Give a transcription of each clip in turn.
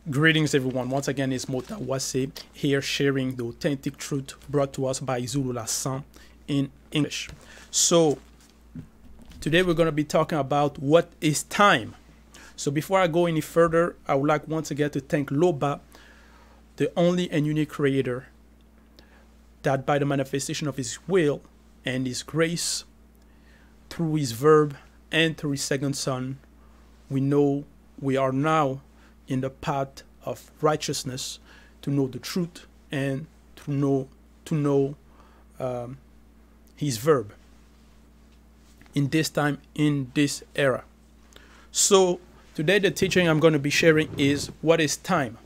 Greetings, everyone. Once again, it's Mota Wase here sharing the authentic truth brought to us by Zulu Lassan in English. So, today we're going to be talking about what is time. So, before I go any further, I would like once again to thank Loba, the only and unique creator, that by the manifestation of his will and his grace, through his verb and through his second son, we know we are now in the path of righteousness, to know the truth and to know his verb in this time, in this era. So today the teaching I'm going to be sharing is what is time.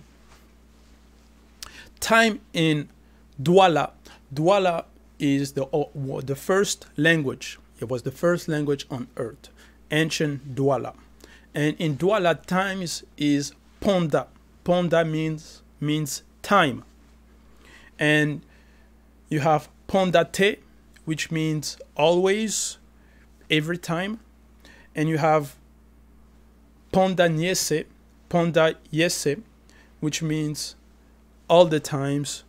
Time in Douala. Douala is the first language. It was the first language on earth, ancient Douala. And in Douala, times is Ponda. Ponda means time. And you have Pondate, which means always, every time. And you have Ponda Yese, which means all the times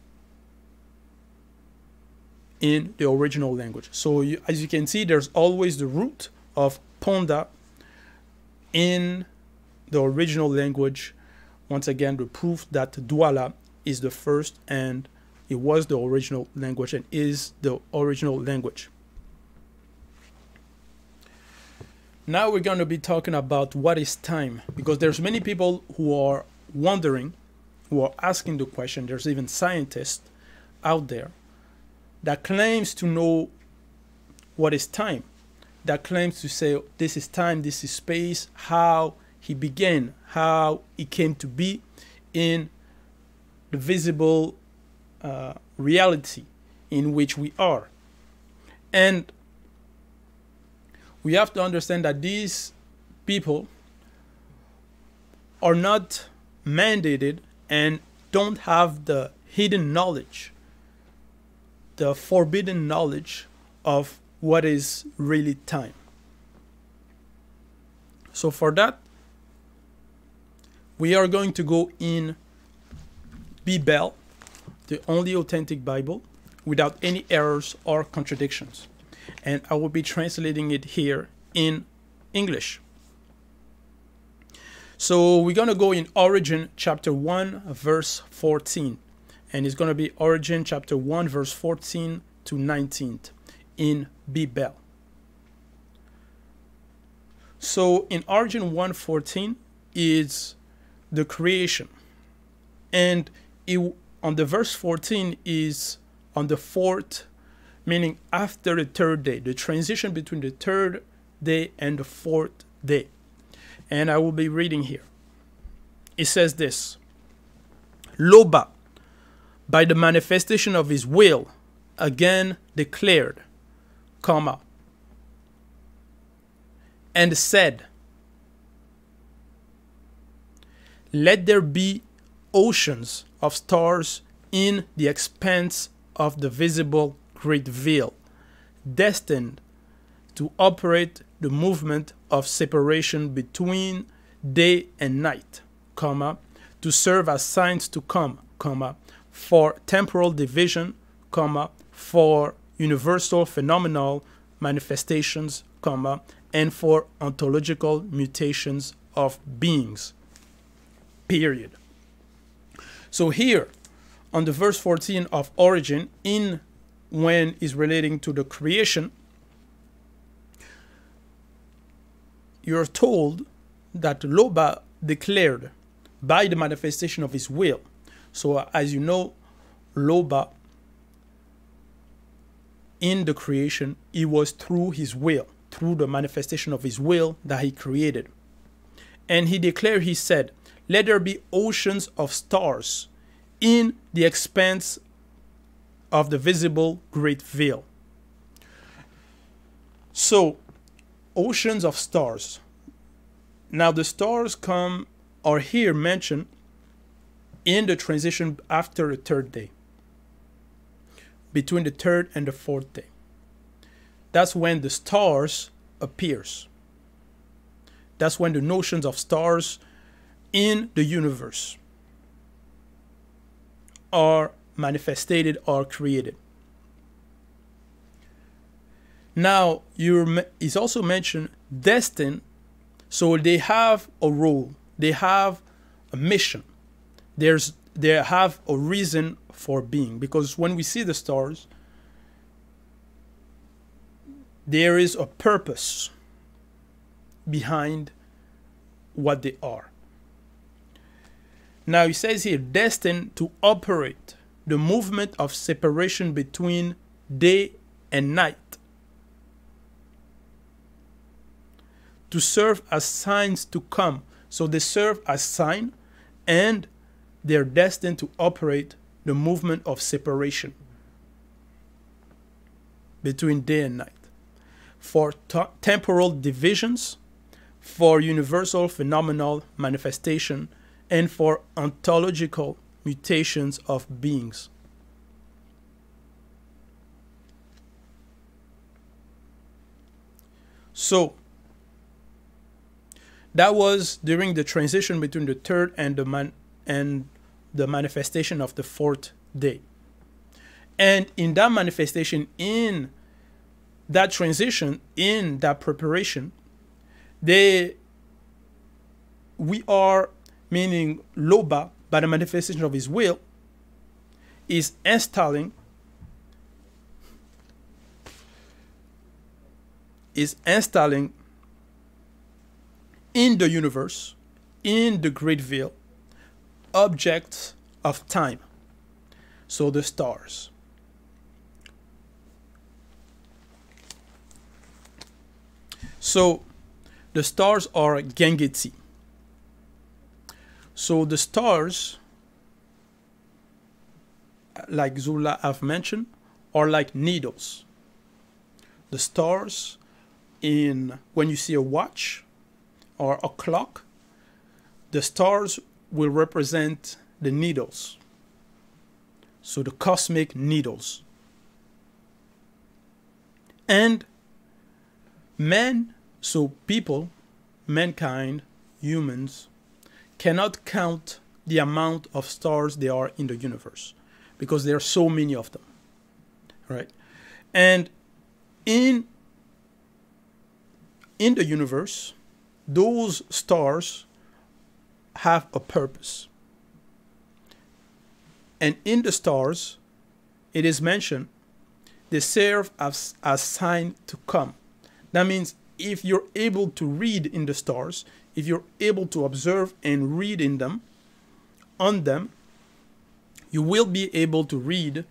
in the original language. So as you can see, there's always the root of Ponda in the original language. Once again, the proof that Douala is the first and it was the original language and is the original language. Now we're going to be talking about what is time, because there's many people who are wondering, who are asking the question. There's even scientists out there that claims to know what is time, that claims to say this is time, this is space, how he began, how he came to be in the visible reality in which we are. And we have to understand that these people are not mandated and don't have the hidden knowledge, the forbidden knowledge of what is really time. So for that, we are going to go in Bibèl, the only authentic Bible, without any errors or contradictions. And I will be translating it here in English. So we're going to go in Origin chapter 1, verse 14. And it's going to be Origin chapter 1, verse 14 to 19 in Bibèl. So in Origin 1:14 is the creation, and on the verse 14 is on the fourth, meaning after the third day, the transition between the third day and the fourth day. And I will be reading here. It says this: Loba, by the manifestation of his will, again declared, comma, and said, let there be oceans of stars in the expanse of the visible great veil, destined to operate the movement of separation between day and night, comma, to serve as signs to come, comma, for temporal division, comma, for universal phenomenal manifestations, comma, and for ontological mutations of beings. Period. So here, on the verse 14 of Origin, when is relating to the creation, you're told that Loba declared by the manifestation of his will. So as you know, Loba in the creation, it was through his will, through the manifestation of his will that he created. And he declared, he said, let there be oceans of stars in the expanse of the visible great veil. So, oceans of stars. Now the stars are here mentioned in the transition after the third day, between the third and the fourth day. That's when the stars appears. That's when the notions of stars in the universe are manifested or created. Now, it's also mentioned destined, so they have a role, they have a mission, they have a reason for being. Because when we see the stars, there is a purpose behind what they are. Now, it says here, destined to operate the movement of separation between day and night, to serve as signs to come. So they serve as sign, and they're destined to operate the movement of separation between day and night, for temporal divisions, for universal phenomenal manifestation, and for ontological mutations of beings. So that was during the transition between the third and the manifestation of the fourth day. And in that manifestation, in that transition, in that preparation, we are, meaning Loba, by the manifestation of his will, is installing in the universe, in the great veil, objects of time. So the stars. So the stars are Gengeti. So the stars, like Zula have mentioned, are like needles. The stars, when you see a watch or a clock, the stars will represent the needles. So the cosmic needles. And men, so people, mankind, humans, cannot count the amount of stars there are in the universe, because there are so many of them, right? And in the universe, those stars have a purpose. And in the stars, it is mentioned, they serve as sign to come. That means if you're able to read in the stars, if you're able to observe and read in them, on them, you will be able to read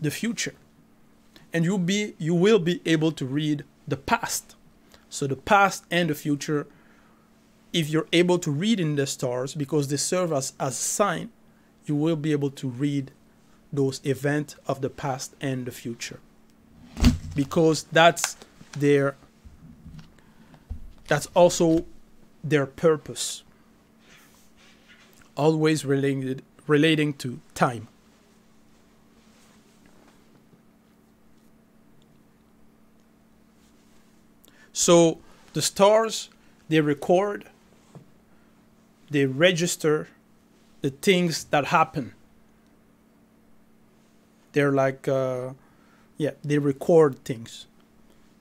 the future. And you will be able to read the past. So the past and the future, if you're able to read in the stars, because they serve as a sign, you will be able to read those events of the past and the future. Because that's also their purpose, always relating to time. So the stars, they record, they register the things that happen. They're like, they record things.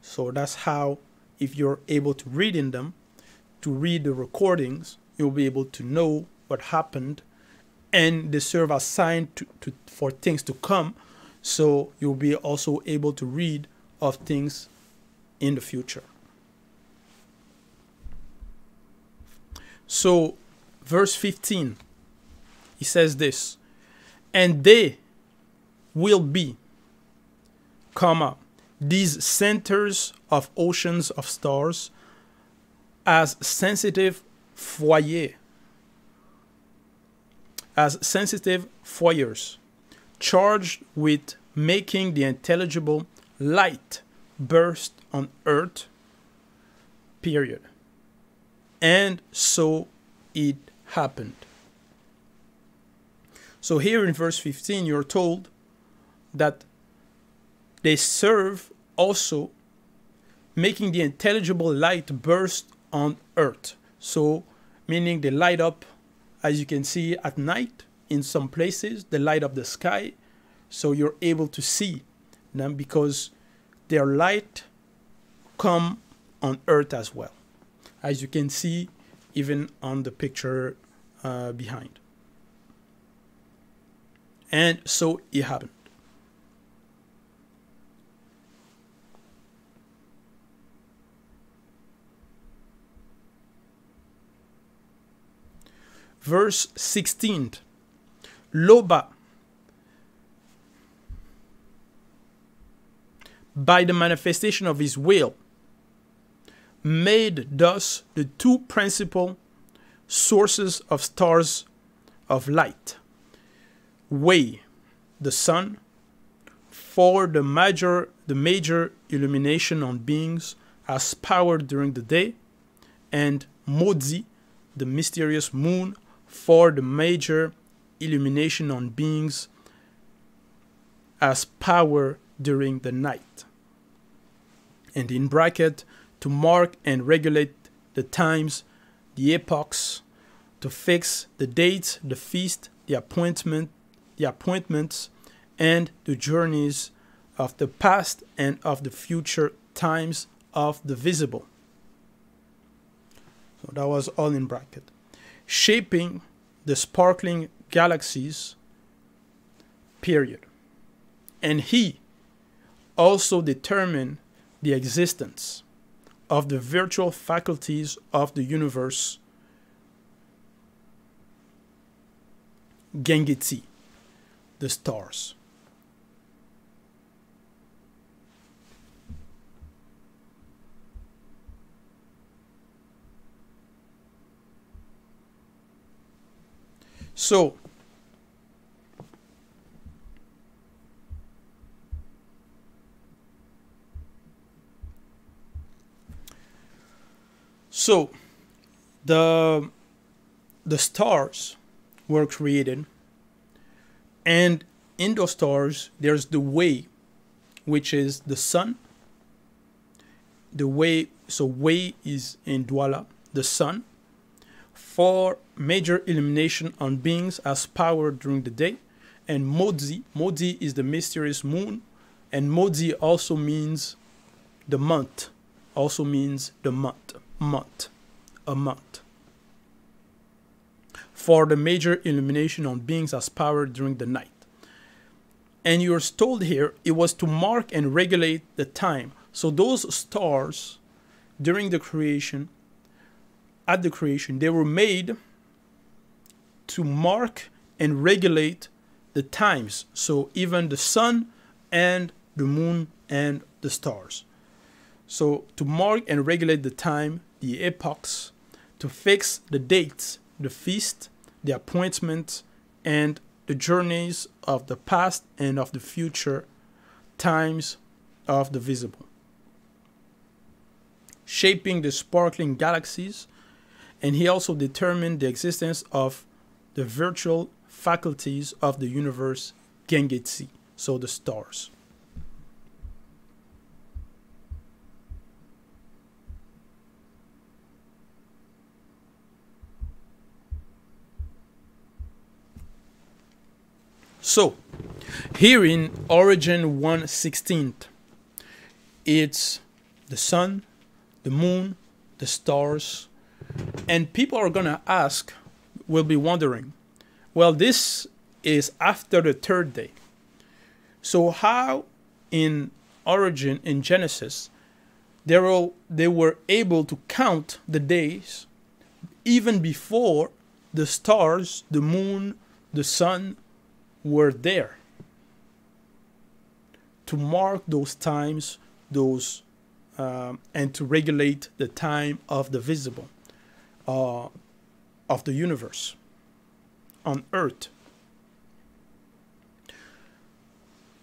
So that's how, if you're able to read in them, to read the recordings, you'll be able to know what happened, and they serve as sign for things to come. So you'll be also able to read of things in the future. So verse 15, he says this, and they will be, these centers of oceans of stars, as sensitive foyers, charged with making the intelligible light burst on earth, period. And so it happened. So here in verse 15, you're told that they serve also making the intelligible light burst on earth. So meaning they light up, as you can see, at night, in some places, the light of the sky, so you're able to see them because their light come on earth as well, as you can see even on the picture behind. And so it happened. Verse 16. Loba, by the manifestation of his will, made thus the two principal sources of stars of light, way, the sun, for the major illumination on beings as power during the day, and Modi, the mysterious moon, for the major illumination on beings as power during the night. And in bracket, to mark and regulate the times, the epochs, to fix the dates, the feast, the appointments, and the journeys of the past and of the future times of the visible. So that was all in bracket. Shaping the sparkling galaxies, period. And he also determined the existence of the virtual faculties of the universe, Gengeti, the stars. So the stars were created, and in those stars there's the way, which is the sun. The way, so way is in Douala, the sun, for major illumination on beings as power during the day. And Modi is the mysterious moon, and Modi also means the month, a month, for the major illumination on beings as power during the night. And you're told here it was to mark and regulate the time. So those stars during the creation, at the creation, they were made to mark and regulate the times. So even the sun and the moon and the stars. So to mark and regulate the time, the epochs, to fix the dates, the feast, the appointments, and the journeys of the past and of the future times of the visible. Shaping the sparkling galaxies, and he also determined the existence of the virtual faculties of the universe, Gengeti, so the stars. So, here in Origin 1:16, it's the sun, the moon, the stars, and people are gonna ask, will be wondering, well, this is after the third day. So how in Origin, in Genesis, they were able to count the days even before the stars, the moon, the sun were there, to mark those times, and to regulate the time of the visible, of the universe on earth.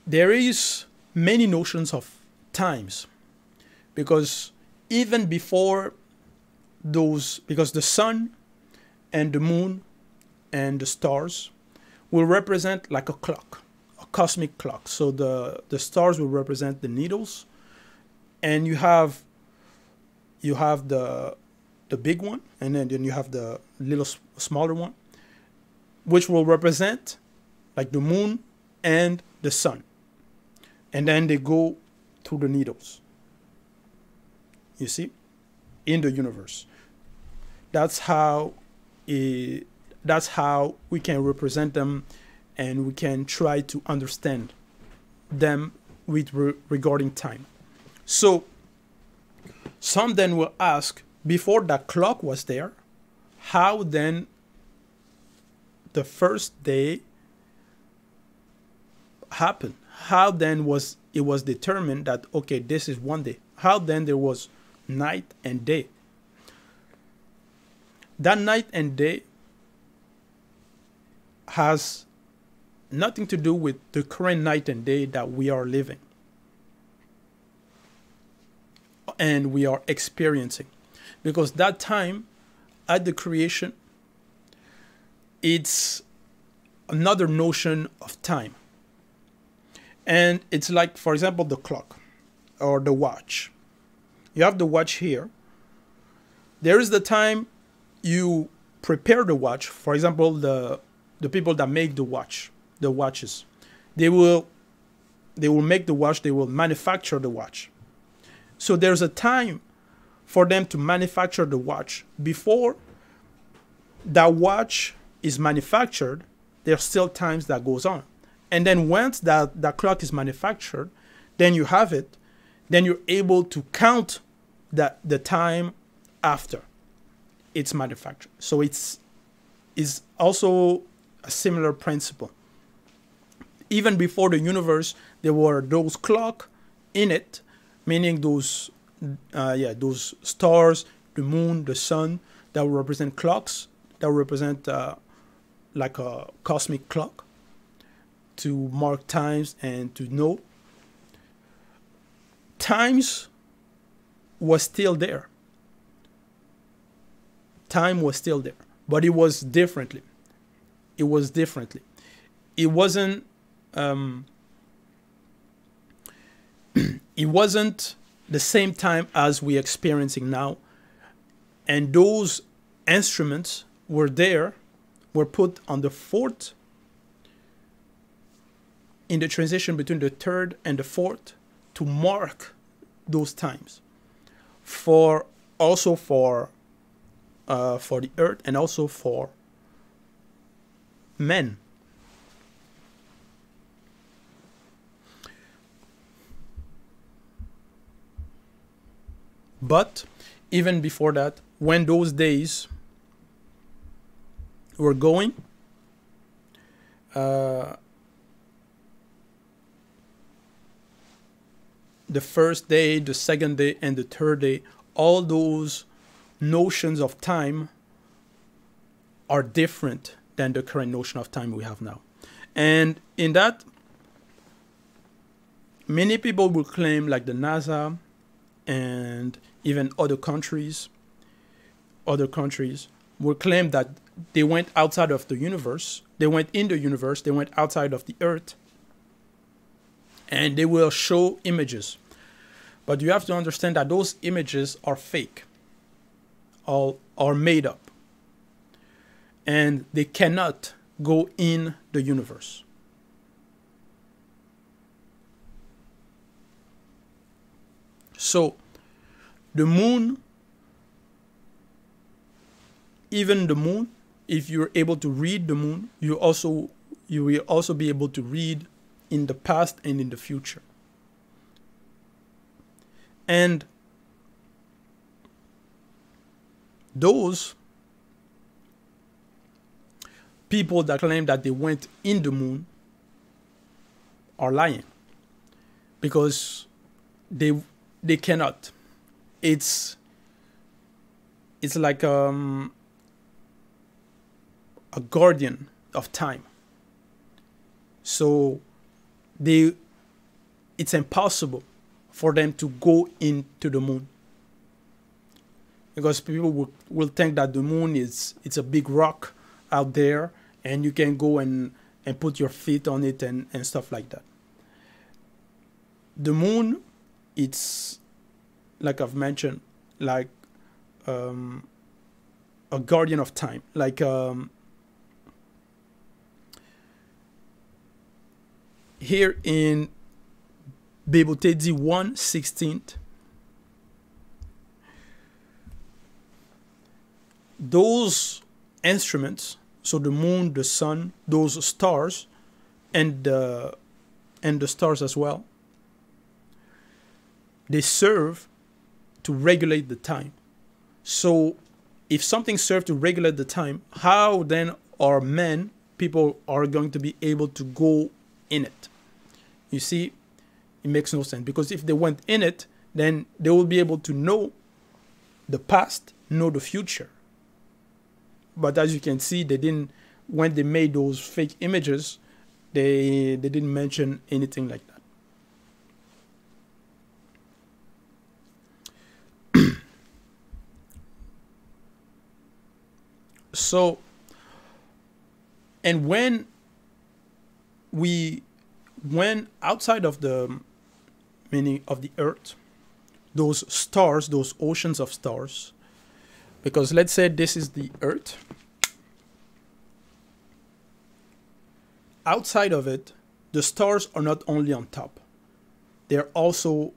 There is many notions of times, because even before those, because the sun and the moon and the stars will represent like a clock, a cosmic clock. So the stars will represent the needles, and you have the big one, and then you have the little smaller one. which will represent like the moon and the sun. And then they go through the needles. You see? In the universe. That's how we can represent them, and we can try to understand them with regarding time. So some then will ask, before that clock was there, how then the first day happened? How then was determined that, okay, this is one day? How then there was night and day? That night and day has nothing to do with the current night and day that we are living and we are experiencing. Because that time at the creation, it's another notion of time. And it's like, for example, the clock or the watch. You have the watch here. There is the time you prepare the watch. For example, the people that make the watches, they will make the watch, they will manufacture the watch. So there's a time for them to manufacture the watch. Before that watch is manufactured, there's still times that goes on. And then once that clock is manufactured, then you have it, then you're able to count the time after it's manufactured. So it's also a similar principle. Even before the universe, there were those clocks in it, meaning those stars, the moon, the sun, that will represent clocks, that will represent like a cosmic clock to mark times and to know. Times was still there. Time was still there, but it was differently. It was differently. It wasn't. It wasn't the same time as we're experiencing now. And those instruments were there, were put on the fourth, in the transition between the third and the fourth, to mark those times, also for the earth and also for men. But even before that, when those days were going, the first day, the second day, and the third day, all those notions of time are different than the current notion of time we have now. And in that, many people will claim, like the NASA and even other countries will claim that they went outside of the universe, they went in the universe, they went outside of the earth, and they will show images. But you have to understand that those images are fake, are made up, and they cannot go in the universe. So the moon, even the moon, if you're able to read the moon, you will also be able to read in the past and in the future. And those people that claim that they went in the moon are lying, because they cannot. It's like a guardian of time. So it's impossible for them to go into the moon, because people will think that the moon it's a big rock out there, and you can go and put your feet on it and stuff like that. The moon, it's, like I've mentioned, like a guardian of time, like here in Bible Authentique 1:16, those instruments, so the moon, the sun, those stars, and the stars as well, they serve to regulate the time. So if something serves to regulate the time, how then are people are going to be able to go in it? You see, it makes no sense, because if they went in it, then they will be able to know the past, know the future. But as you can see, they didn't, when they made those fake images, they didn't mention anything like that. So, and when outside of the meaning of the earth, those stars, those oceans of stars, because let's say this is the earth. Outside of it, the stars are not only on top. They're also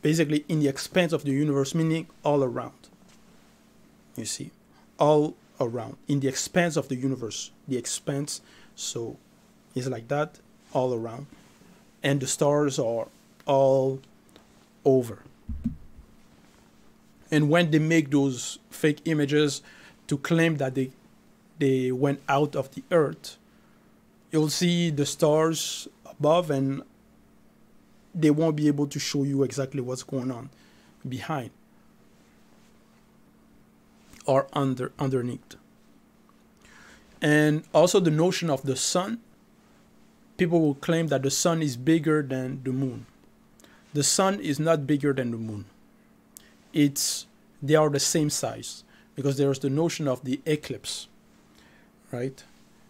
basically in the expanse of the universe, meaning all around. You see, all around, in the expanse of the universe. The expanse, so it's like that, all around. And the stars are all over. And when they make those fake images to claim that they went out of the earth, you'll see the stars above, and they won't be able to show you exactly what's going on behind or underneath. And also the notion of the sun. People will claim that the sun is bigger than the moon. The sun is not bigger than the moon. They are the same size, because there's the notion of the eclipse, right?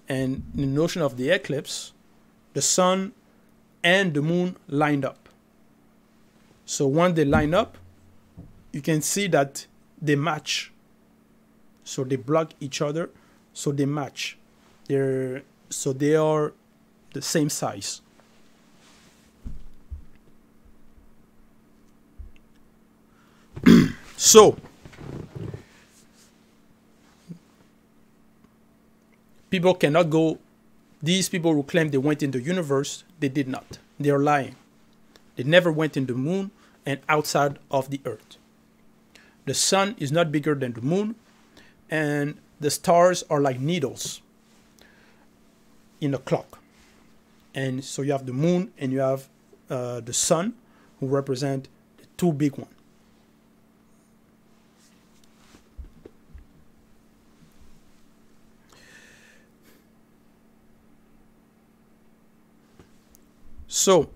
And the notion of the eclipse, the sun and the moon lined up. So when they line up, you can see that they match. So they block each other, so they match. They are the same size. So people cannot go, these people who claim they went in the universe, they did not. They are lying. They never went in the moon and outside of the earth. The sun is not bigger than the moon, and the stars are like needles in a clock. And so you have the moon and you have the sun, who represent the two big ones. So,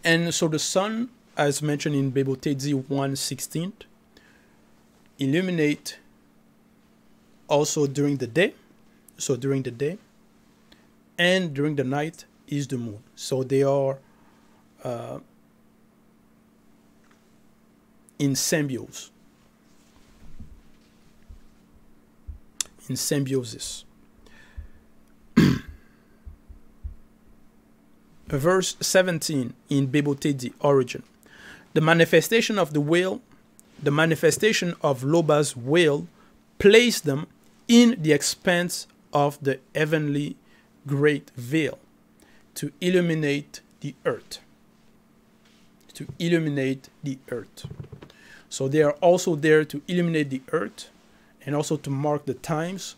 and so the sun, as mentioned in Bible Authentique 1:16, illuminate also during the day. So during the day, and during the night is the moon. So they are in symbiosis. In symbiosis. Verse 17 in Bible Authentique origin. The manifestation of the will, the manifestation of Loba's will, placed them in the expanse of the heavenly great veil to illuminate the earth. To illuminate the earth. So they are also there to illuminate the earth and also to mark the times.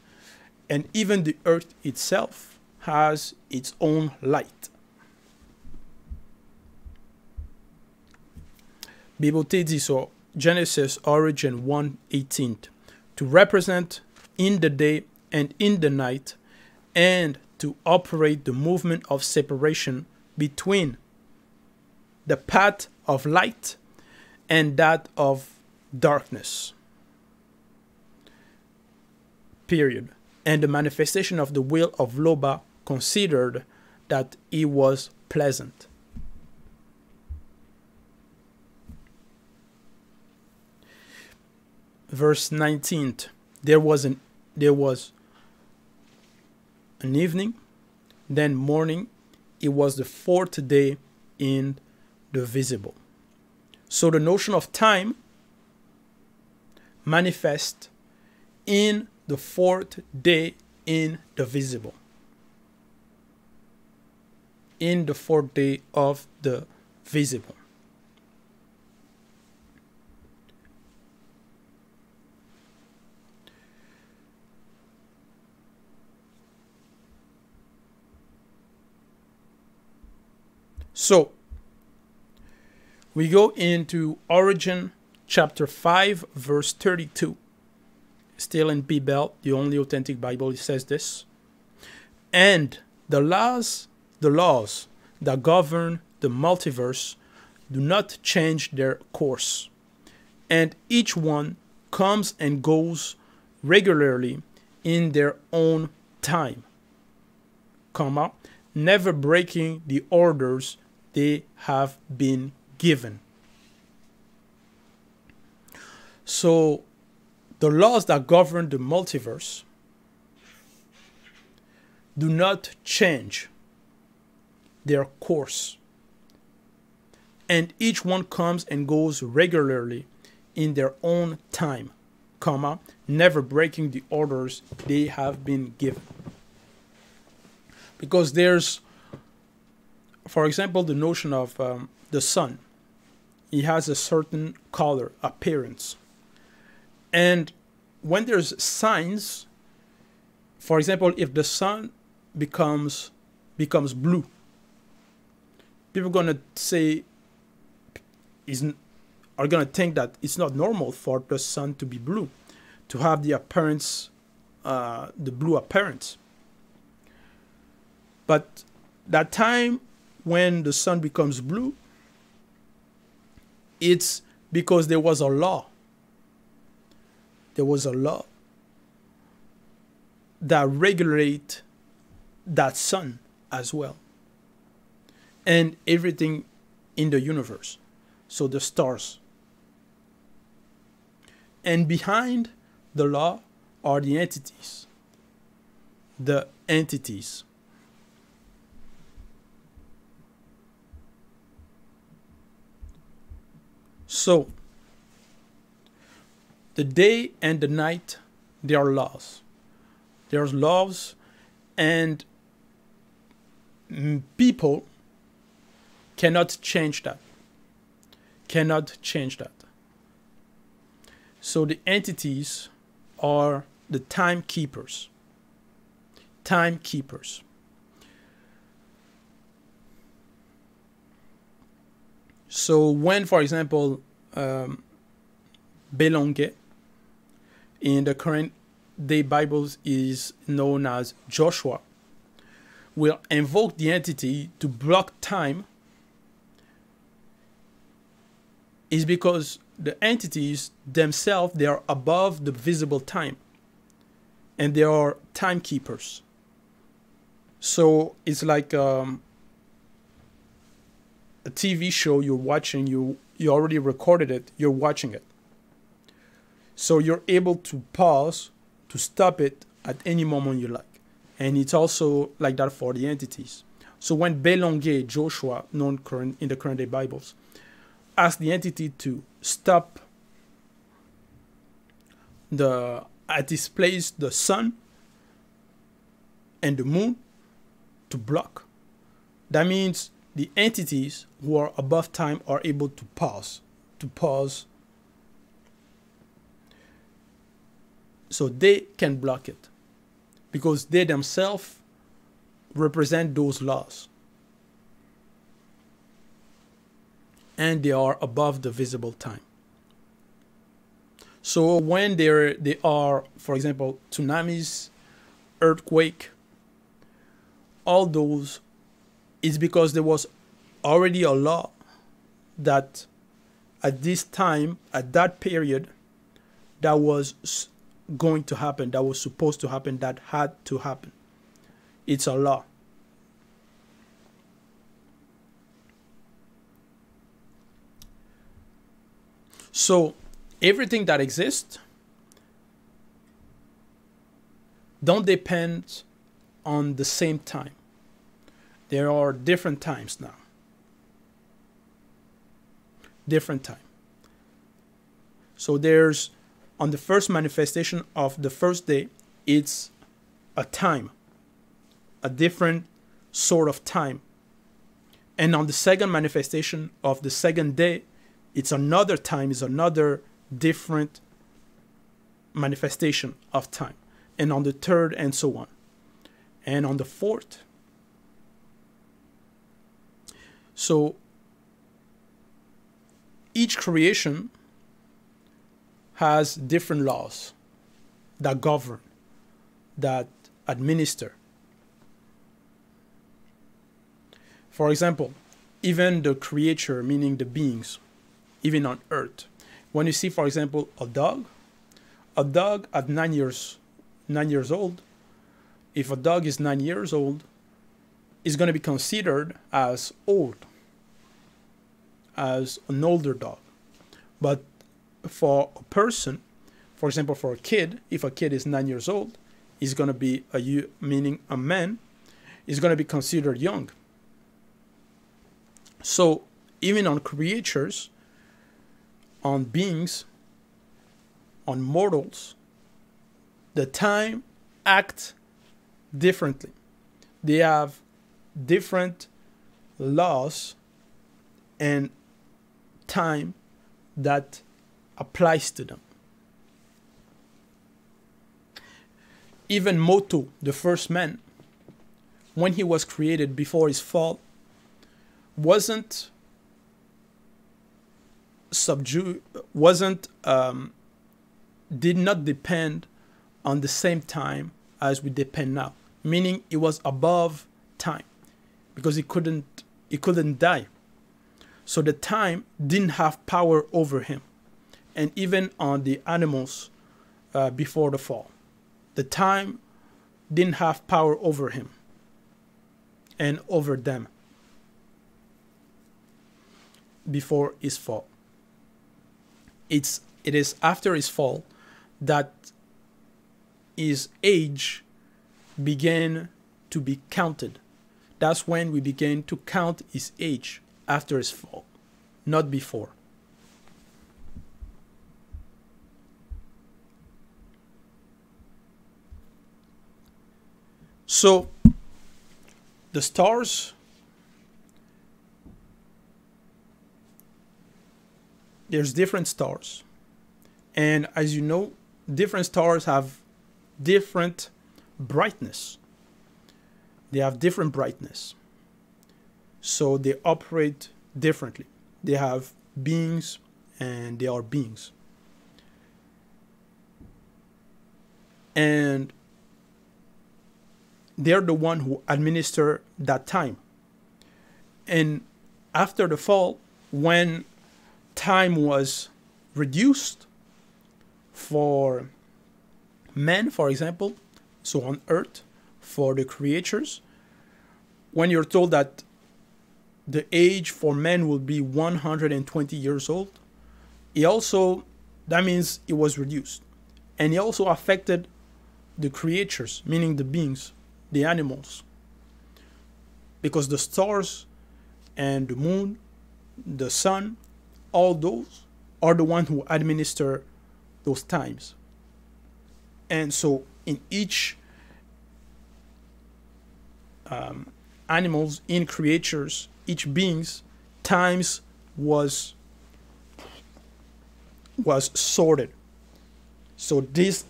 And even the earth itself has its own light. Bible Authentique, so Genesis origin 1:18, to represent in the day and in the night, and to operate the movement of separation between the path of light and that of darkness. Period. And the manifestation of the will of Loba considered that it was pleasant. Verse 19, there was an evening, then morning. It was the fourth day in the visible. So the notion of time manifests in the fourth day in the visible. In the fourth day of the visible. So, we go into Origin chapter 5, verse 32. Still in Bibèl, the only authentic Bible, it says this. And the laws that govern the multiverse do not change their course. And each one comes and goes regularly in their own time, comma, never breaking the orders they have been given. So, the laws that govern the multiverse do not change their course. And each one comes and goes regularly in their own time, comma, never breaking the orders they have been given. Because there's, for example, the notion of the sun. It has a certain color, appearance. And when there's signs, for example, if the sun becomes blue, people are going to say, are going to think that it's not normal for the sun to be blue, to have the appearance, the blue appearance. But that time when the sun becomes blue, it's because there was a law. There was a law that regulate that sun as well. And everything in the universe. So the stars. And behind the law are the entities. The entities. So, the day and the night, there are laws. There's laws, and people cannot change that. Cannot change that. So the entities are the timekeepers. Timekeepers. So when, for example, Belonge in the current day Bibles is known as Joshua, will invoke the entity to block time, is because the entities themselves, they are above the visible time, and they are timekeepers. So it's like a TV show you're watching, you already recorded it, you're watching it. So you're able to pause, to stop it at any moment you like. And it's also like that for the entities. So when Belonge, Joshua, known in the current day Bibles, asked the entity to stop at this place the sun and the moon, to block. That means the entities who are above time are able to pause. So they can block it because they themselves represent those laws. And they are above the visible time. So when they are, for example, tsunamis, earthquake, all those, is because there was already a law that at this time, at that period, that was going to happen, that was supposed to happen, that had to happen. It's a law. So everything that exists don't depend on the same time. There are different times now. Different time. So there's, on the first manifestation of the first day, it's a time, a different sort of time. And on the second manifestation of the second day, it's another time, it's another different manifestation of time. And on the third, and so on. And on the fourth. So each creation has different laws that govern, that administer. For example, even the creature, meaning the beings, even on earth. When you see, for example, a dog at 9 years old, if a dog is 9 years old, is going to be considered as old, as an older dog. But for a person, for example, for a kid, if a kid is 9 years old, is going to be meaning a man, is going to be considered young. So even on creatures, on beings, on mortals, the time acts differently. They have different laws and time that applies to them. Even Moto, the first man, when he was created before his fall, did not depend on the same time as we depend now, meaning it was above time because he couldn't die. So the time didn't have power over him. And even on the animals before the fall, the time didn't have power over him and over them before his fall. It is after his fall that his age began to be counted. That's when we began to count his age, after his fall, not before. So the stars, there's different stars. And as you know, different stars have different brightness. They have different brightness. So they operate differently. They have beings and they are beings. And they're the one who administer that time. And after the fall, when time was reduced for men, for example, so on earth, for the creatures, when you're told that the age for men will be 120 years old, that means it was reduced. And it also affected the creatures, meaning the beings, the animals. Because the stars and the moon, the sun, all those are the ones who administer those times. And so in each animals, in creatures, each beings, times was sorted. So these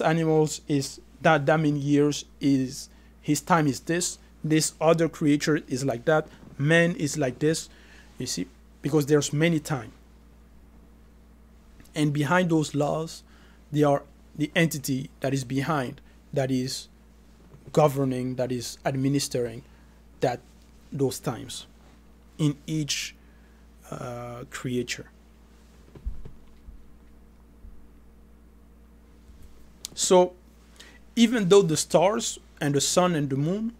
animals is that many years, is his time is this other creature is like that, man is like this, you see, because there's many time. And behind those laws, they are the entity that is behind, that is governing, that is administering those times in each creature. So even though the stars and the sun and the moon,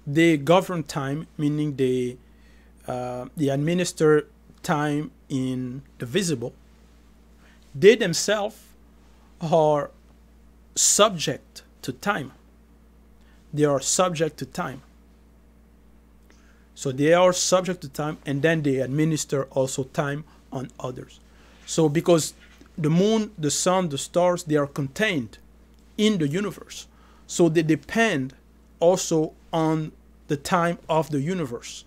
they govern time, meaning they administer time in the visible, they themselves are subject to time. they are subject to time. So they are subject to time, and then they administer also time on others. So because the moon, the sun, the stars, they are contained in the universe. So they depend also on the time of the universe.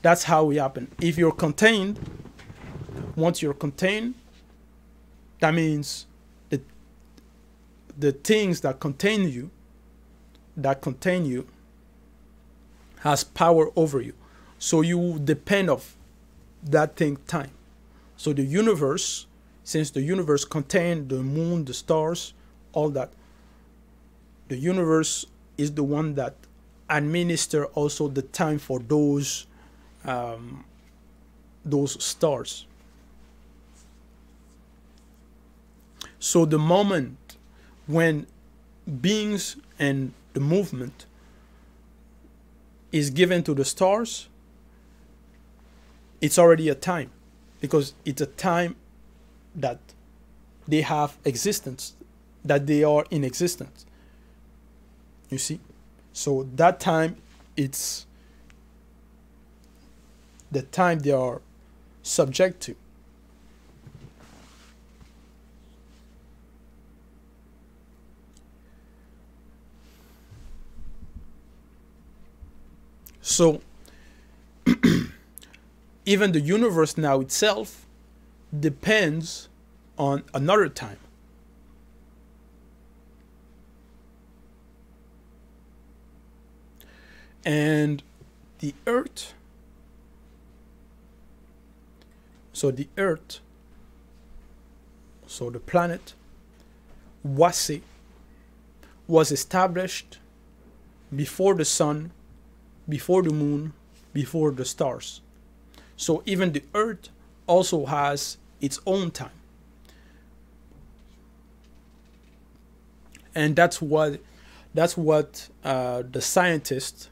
That's how it happens. If you're contained, once you're contained, that means the things that contain you has power over you. So you depend of that thing time. So the universe, since the universe contains the moon, the stars, all that, the universe is the one that administer also the time for those stars. So the moment when beings and the movement is given to the stars, it's already a time, because it's a time that they have existence, that they are in existence. You see? So that time, it's the time they are subject to. So even the universe now itself depends on another time. And the earth, so the planet, Wase, was established before the sun, before the moon, before the stars. So even the earth also has its own time. And that's what the scientists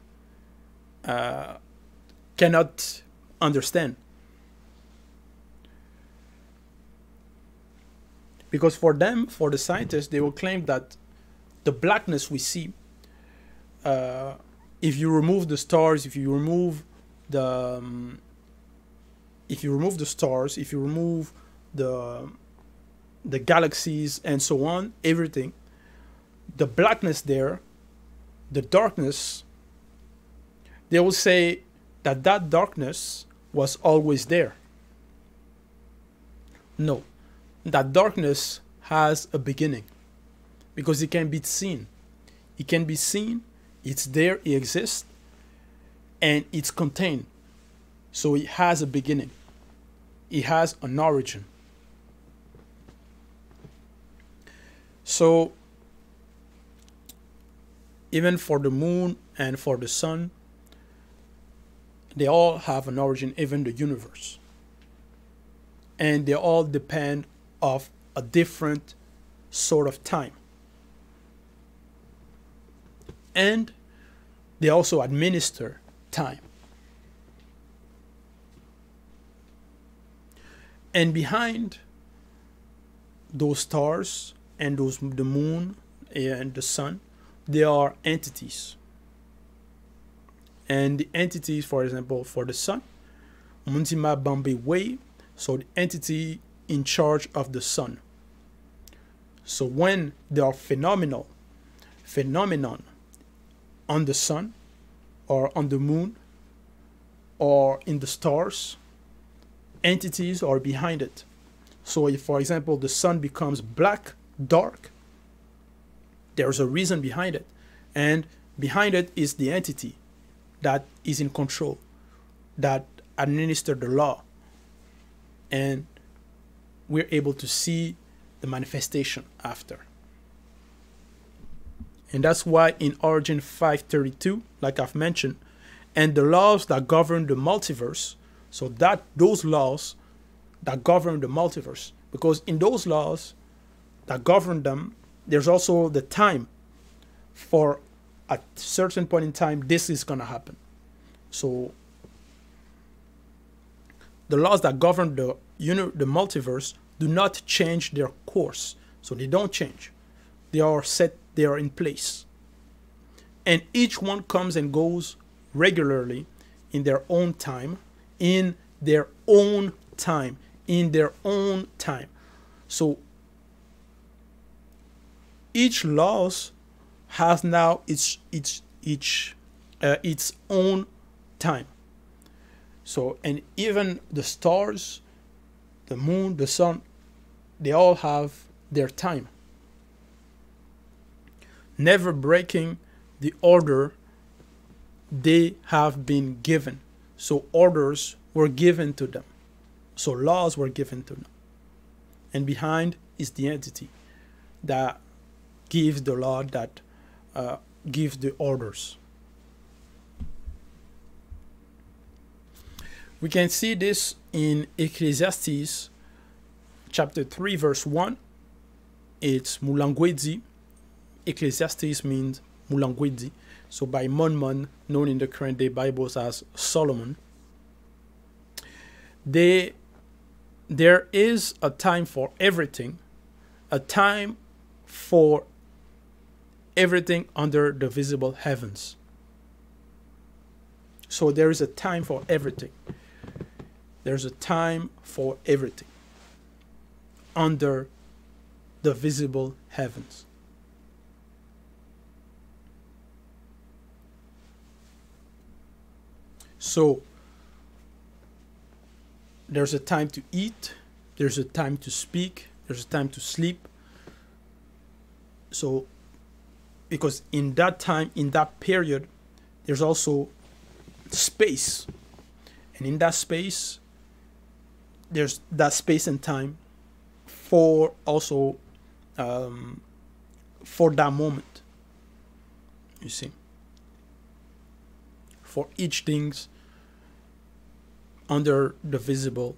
cannot understand. Because for them, for the scientists, they will claim that the blackness we see, if you remove the stars, if you remove the stars, if you remove the galaxies and so on, everything, the blackness there, the darkness, they will say that that darkness was always there. No, that darkness has a beginning, because it can be seen. It can be seen, it's there, it exists, and it's contained. So it has a beginning. It has an origin. So even for the moon and for the sun, they all have an origin, even the universe. And they all depend of a different sort of time. And they also administer time. And behind those stars and the moon and the sun, there are entities. And the entities, for example, for the sun, Muntima Bambi Way, so the entity in charge of the sun. So when there are phenomenon on the sun or on the moon or in the stars, entities are behind it. So if, for example, the sun becomes black, dark, there's a reason behind it. And behind it is the entity that is in control, that administers the law. And we're able to see the manifestation after. And that's why in Origin 532, like I've mentioned, and the laws that govern the multiverse, so that those laws that govern the multiverse, because in those laws that govern them, there's also the time for at a certain point in time, this is going to happen. So the laws that govern the multiverse do not change their course. So they don't change. They are set, they are in place. and each one comes and goes regularly in their own time, in their own time, in their own time. So each laws has now its own time. So, and even the stars, the moon, the sun, they all have their time, never breaking the order they have been given. So orders were given to them. So laws were given to them. And behind is the entity that gives the law, that gives the orders. We can see this in Ecclesiastes chapter 3 verse 1. It's Mulangwedi. Ecclesiastes means Mulangwedi. So by Monmon, known in the current day Bibles as Solomon. There is a time for everything, a time for everything under the visible heavens. So there is a time for everything. There's a time for everything under the visible heavens. So there's a time to eat, there's a time to speak, there's a time to sleep. So because in that time, in that period, there's also space. And in that space, there's that space and time for also for that moment. You see, for each things under the visible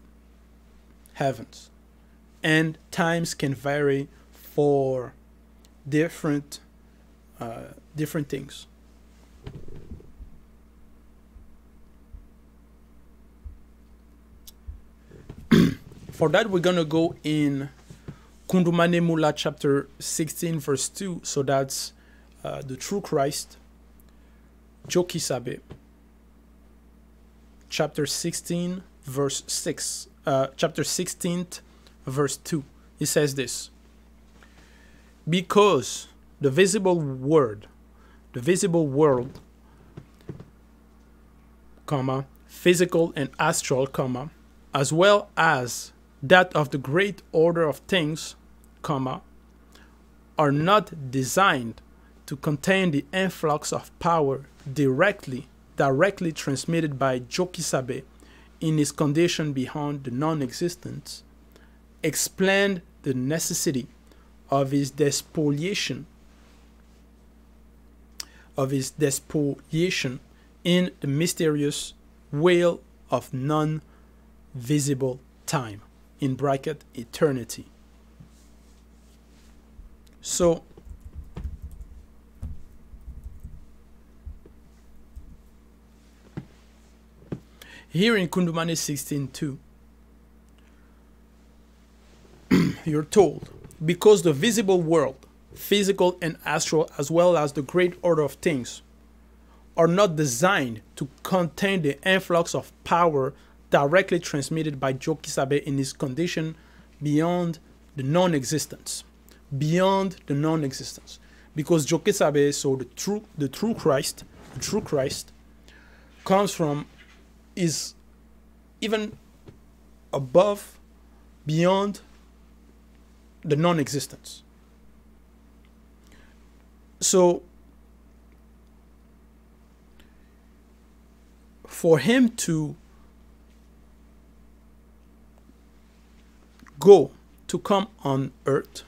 heavens. And times can vary for different things. For that, we're going to go in Kundumane Mula chapter 16 verse 2. So that's the true Christ, Jokisabe. Chapter 16 verse 6. Chapter 16th verse 2. It says this: because the visible world, comma, physical and astral, comma, as well as that of the great order of things, comma, are not designed to contain the influx of power directly transmitted by Jokisabe in his condition beyond the non-existence, explained the necessity of his despoliation in the mysterious whale of non-visible time, in bracket eternity. So here in Kundumane 16:2, you're told, because the visible world, physical and astral, as well as the great order of things, are not designed to contain the influx of power directly transmitted by Jokisabe in his condition beyond the non-existence. Beyond the non-existence. Because Jokisabe, so the true Christ comes from, is even above, beyond the non-existence. So for him to go to come on earth,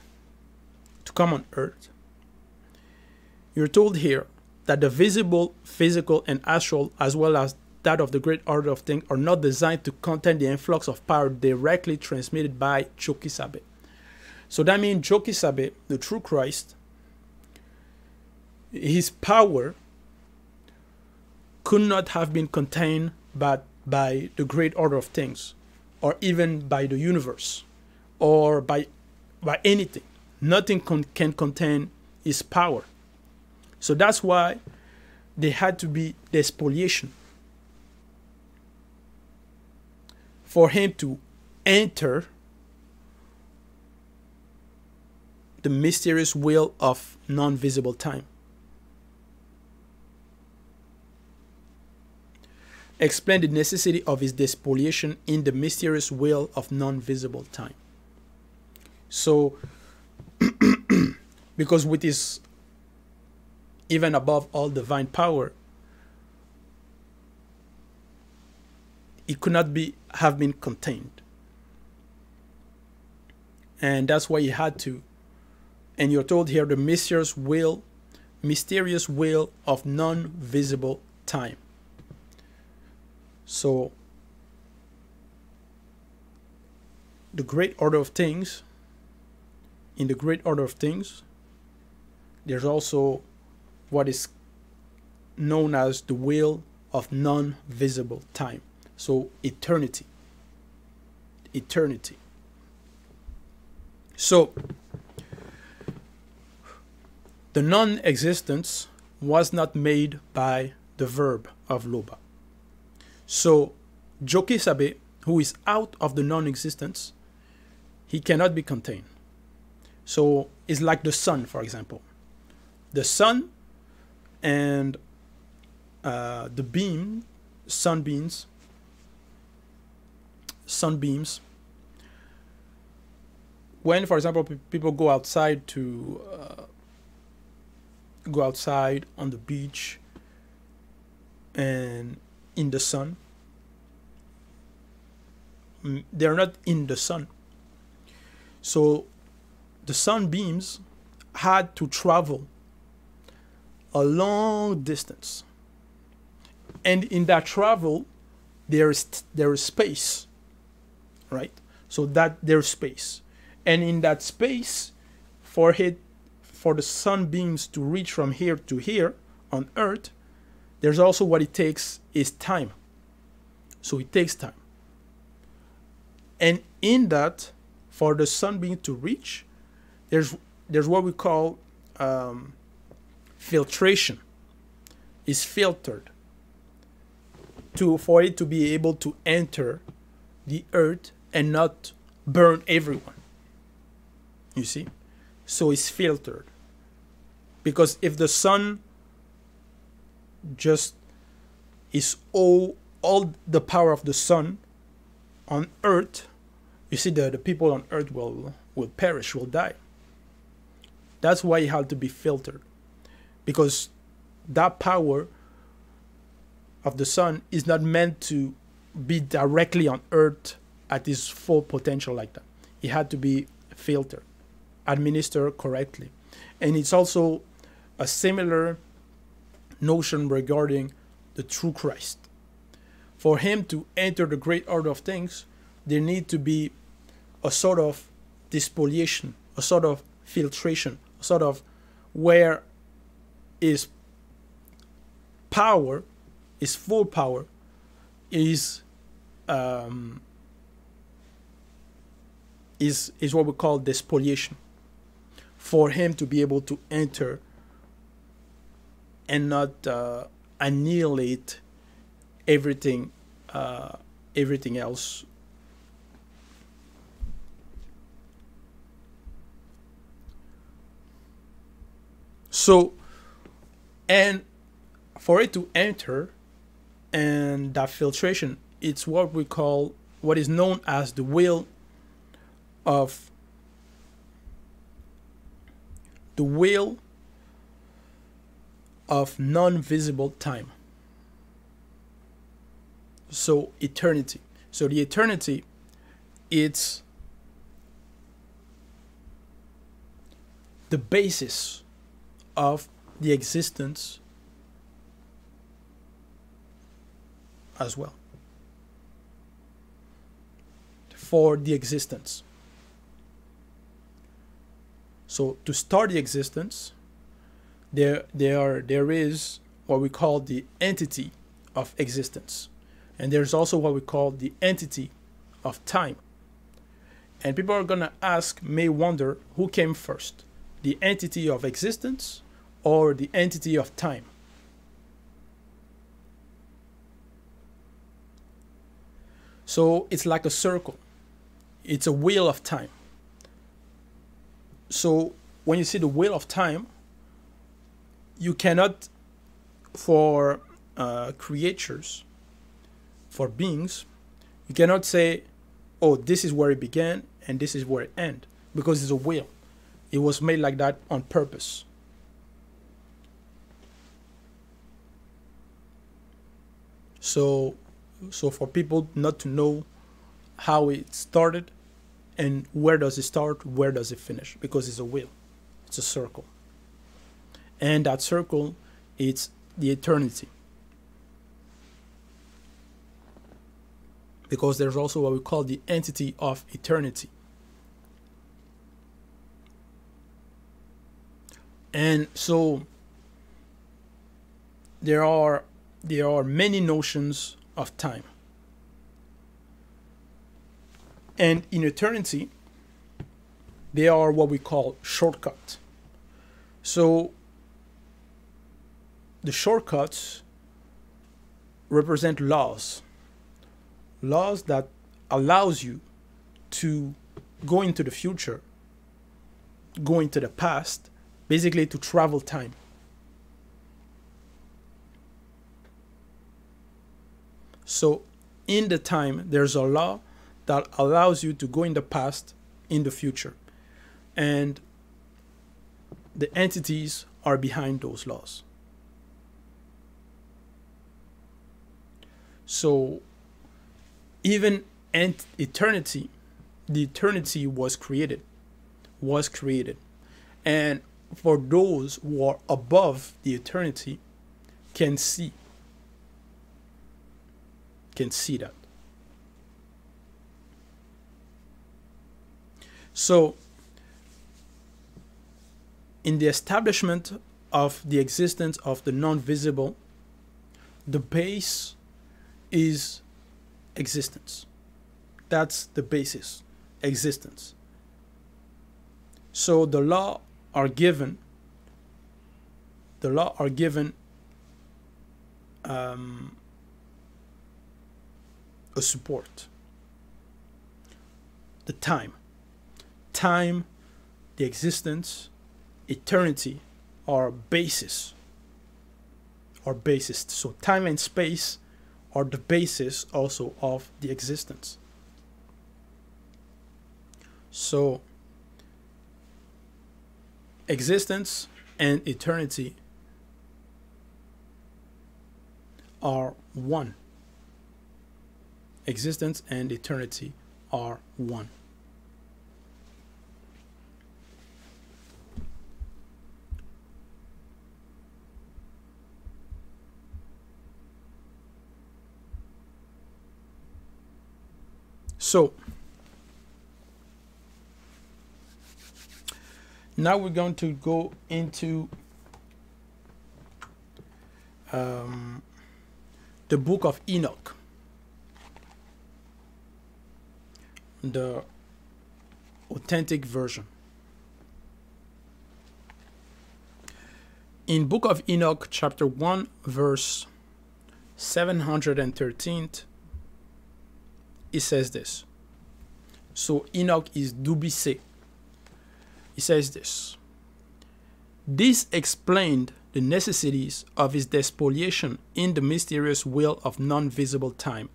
you're told here that the visible, physical, and astral, as well as that of the great order of things, are not designed to contain the influx of power directly transmitted by Jokisabe. So that means Jokisabe, the true Christ, his power could not have been contained by the great order of things, or even by the universe, or by anything. Nothing can contain his power. So that's why there had to be the spoliation for him to enter the mysterious will of non-visible time. Explain the necessity of his despoliation in the mysterious will of non-visible time. So, because with his even above all divine power, it could not have been contained. And that's why he had to. And you're told here the mysterious will of non-visible time. So, the great order of things, in the great order of things, there's also what is known as the will of non-visible time. So, eternity. Eternity. So, the non-existence was not made by the verb of loba. So, Joki Sabe, who is out of the non-existence, he cannot be contained. So, it's like the sun, for example. The sun and the sunbeams, when, for example, people go outside on the beach and in the sun, they're not in the sun. So the sunbeams had to travel a long distance, and in that travel there is space, right? So that there's space, and in that space, for the sunbeams to reach from here to here on Earth, there's also what it takes is time. So it takes time, and in that, for the sunbeam to reach, there's what we call filtration. Is filtered for it to be able to enter the earth and not burn everyone. You see? So it's filtered. Because if the sun just is all the power of the sun on earth, you see the people on earth will perish, will die. That's why it had to be filtered. Because that power of the sun is not meant to be directly on earth at its full potential like that. It had to be filtered, administered correctly. And it's also a similar notion regarding the true Christ. For him to enter the great order of things, there need to be a sort of despoliation, a sort of filtration, a sort of where his power, his full power, is what we call despoliation, for him to be able to enter and not annihilate everything else. So, and for it to enter, and that filtration, it's what we call, what is known as the will of non-visible time. So eternity. So the eternity, it's the basis of the existence as well. For the existence. So to start the existence, there is what we call the entity of existence. And there's also what we call the entity of time. And people are going to may wonder, who came first? The entity of existence or the entity of time? So it's like a circle. It's a wheel of time. So when you see the wheel of time, you cannot, for creatures, for beings, you cannot say, oh, this is where it began and this is where it ends, because it's a wheel. It was made like that on purpose. So for people not to know how it started and where does it start, where does it finish, because it's a wheel, it's a circle. And that circle, it's the eternity. Because there's also what we call the entity of eternity. And so there are many notions of time. And in eternity, there are what we call shortcuts. So the shortcuts represent laws. Laws that allows you to go into the future, go into the past, basically to travel time. So in the time, there's a law that allows you to go in the past, in the future. And the entities are behind those laws. So even eternity, the eternity was created. And for those who are above the eternity can see that. So in the establishment of the existence of the non-visible, the base is existence. That's the basis, existence. So the law are given a support. The time, the existence, eternity are basis. So time and space are the basis also of the existence. So existence and eternity are one. Existence and eternity are one. So now we're going to go into the book of Enoch, the authentic version. In book of Enoch, chapter 1, verse 713, it says this. So Enoch is Dubise. He says this. This explained the necessities of his despoliation in the mysterious will of non-visible time,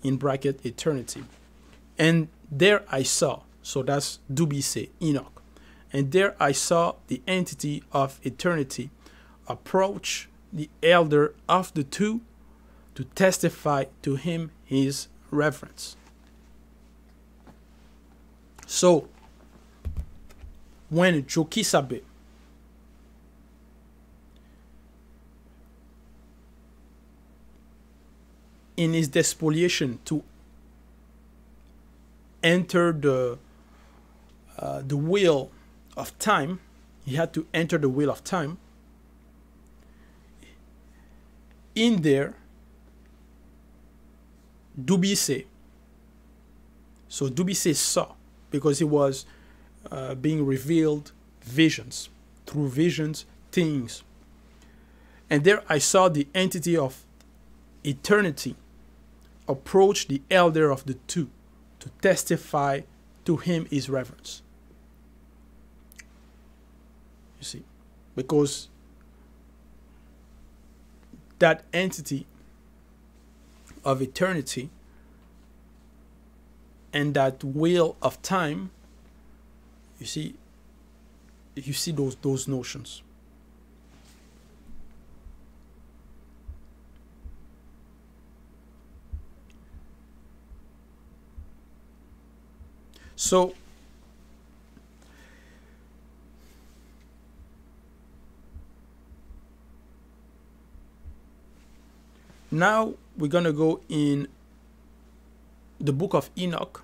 in bracket eternity. And there I saw, so that's Dubise, Enoch. And there I saw the entity of eternity approach the elder of the two to testify to him his reverence. So, when Jokisabe in his despoliation to enter the wheel of time, he had to enter the wheel of time. In there, Dubise, so Dubise saw, because he was being revealed visions, through visions, things. And there I saw the entity of eternity approached the elder of the two to testify to him his reverence. You see, because that entity of eternity and that wheel of time, you see those notions. So now we're going to go in the book of Enoch,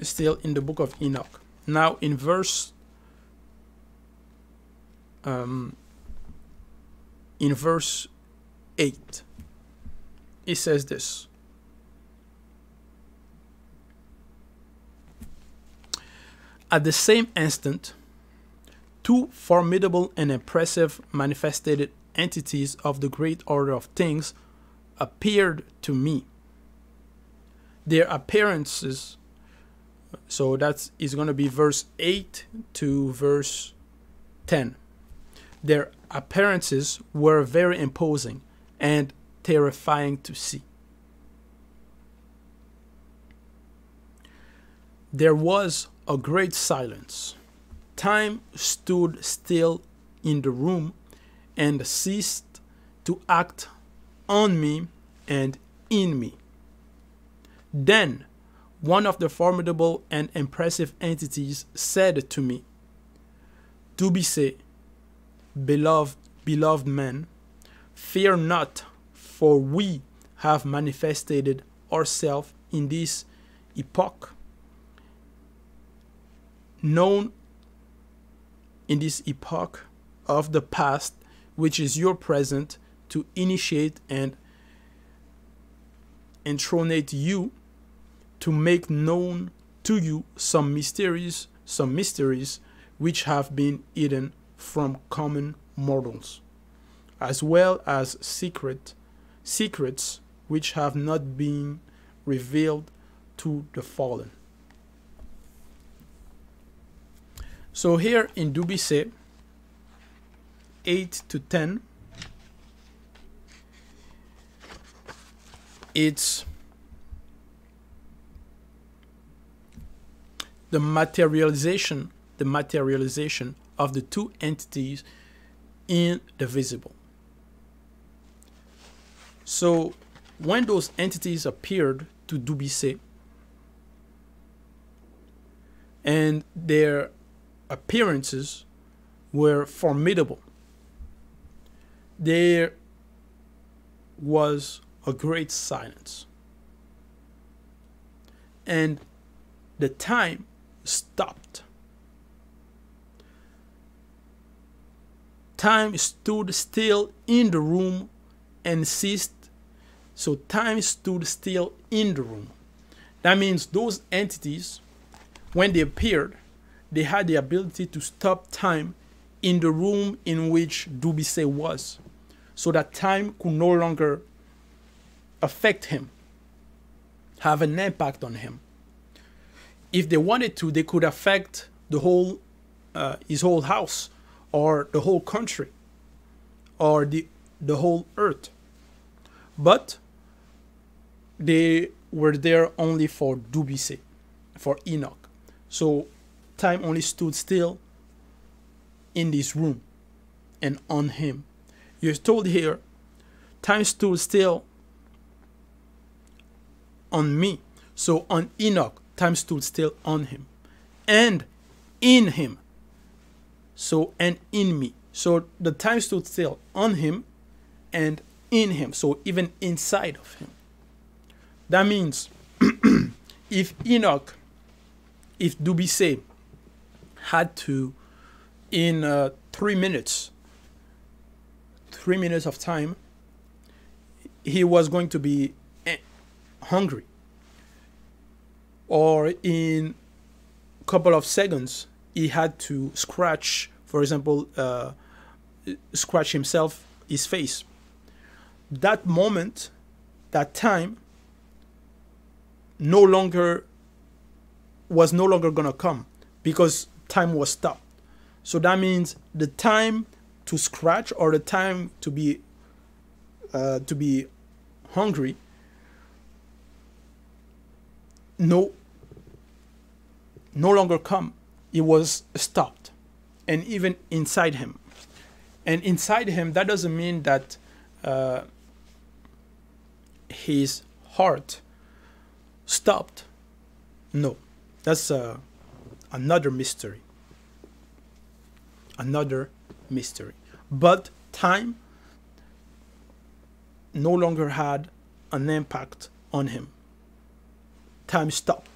still in the book of Enoch. Now in verse 8, it says this: at the same instant, two formidable and impressive manifested entities of the great order of things appeared to me. Their appearances, so that is going to be verse 8 to verse 10. Their appearances were very imposing and terrifying to see. There was a great silence. Time stood still in the room and ceased to act on me and in me. Then one of the formidable and impressive entities said to me, Bibèl, beloved man, fear not, for we have manifested ourselves in this epoch, known in this epoch of the past, which is your present, to initiate and entronate you, to make known to you some mysteries which have been hidden from common mortals, as well as secrets which have not been revealed to the fallen. So here in Bibèl 8 to 10, it's the materialization of the two entities in the visible. So when those entities appeared to Bibèl, and their appearances were formidable, there was a great silence, and the time stopped. Time stood still in the room and ceased. So time stood still in the room. That means those entities, when they appeared, they had the ability to stop time in the room in which Bibèl was, so that time could no longer affect him, have an impact on him. If they wanted to, they could affect the whole, his whole house, or the whole country, or the whole earth. But they were there only for Bibèl, for Enoch. So time only stood still in this room and on him. You're told here, time stood still on me. So on Enoch, time stood still on him and in him. So, and in me. So the time stood still on him and in him. So even inside of him. That means if Enoch, if Bibèl had to, in 3 minutes of time, he was going to be hungry, or in a couple of seconds he had to scratch, for example, scratch his face. That moment that time no longer gonna come because time was stopped. So that means the time to scratch or the time to be hungry no longer come. It was stopped. And even inside him. And inside him, that doesn't mean that his heart stopped. No, that's another mystery. Another mystery. But time no longer had an impact on him. Time stopped.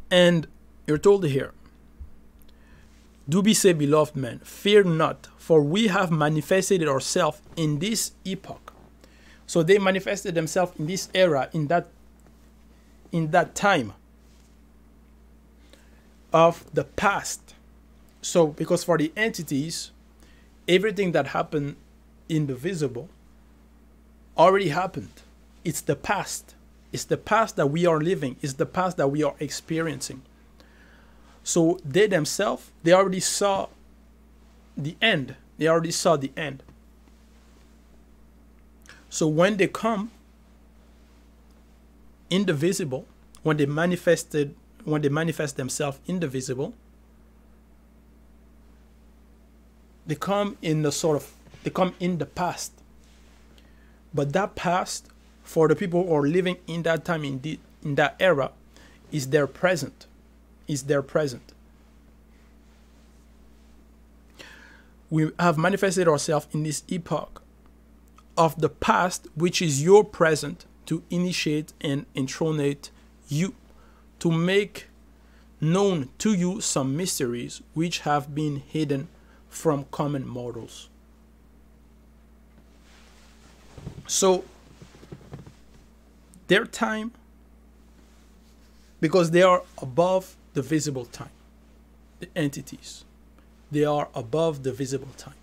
And you're told here, do be say, beloved men, fear not, for we have manifested ourselves in this epoch. So they manifested themselves in this era, in that time of the past. So because for the entities, everything that happened in the visible already happened. It's the past. It's the past that we are living. It's the past that we are experiencing. So they themselves, they already saw the end. They already saw the end. So when they come in the visible, when they manifest themselves in the visible, they come in the past. But that past, for the people who are living in that time, in that era, is their present. Is their present. We have manifested ourselves in this epoch of the past, which is your present, to initiate and intronate you, to make known to you some mysteries which have been hidden from common mortals. So their time, because they are above the visible time, the entities, they are above the visible time.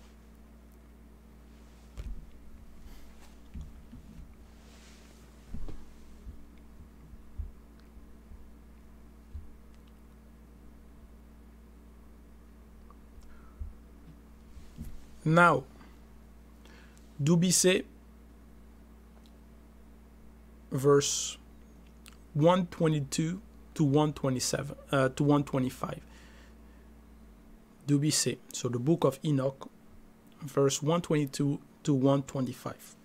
Now, Dubise, verse 122 to 127 to 125. Dubise, so the book of Enoch, verse 122 to 125.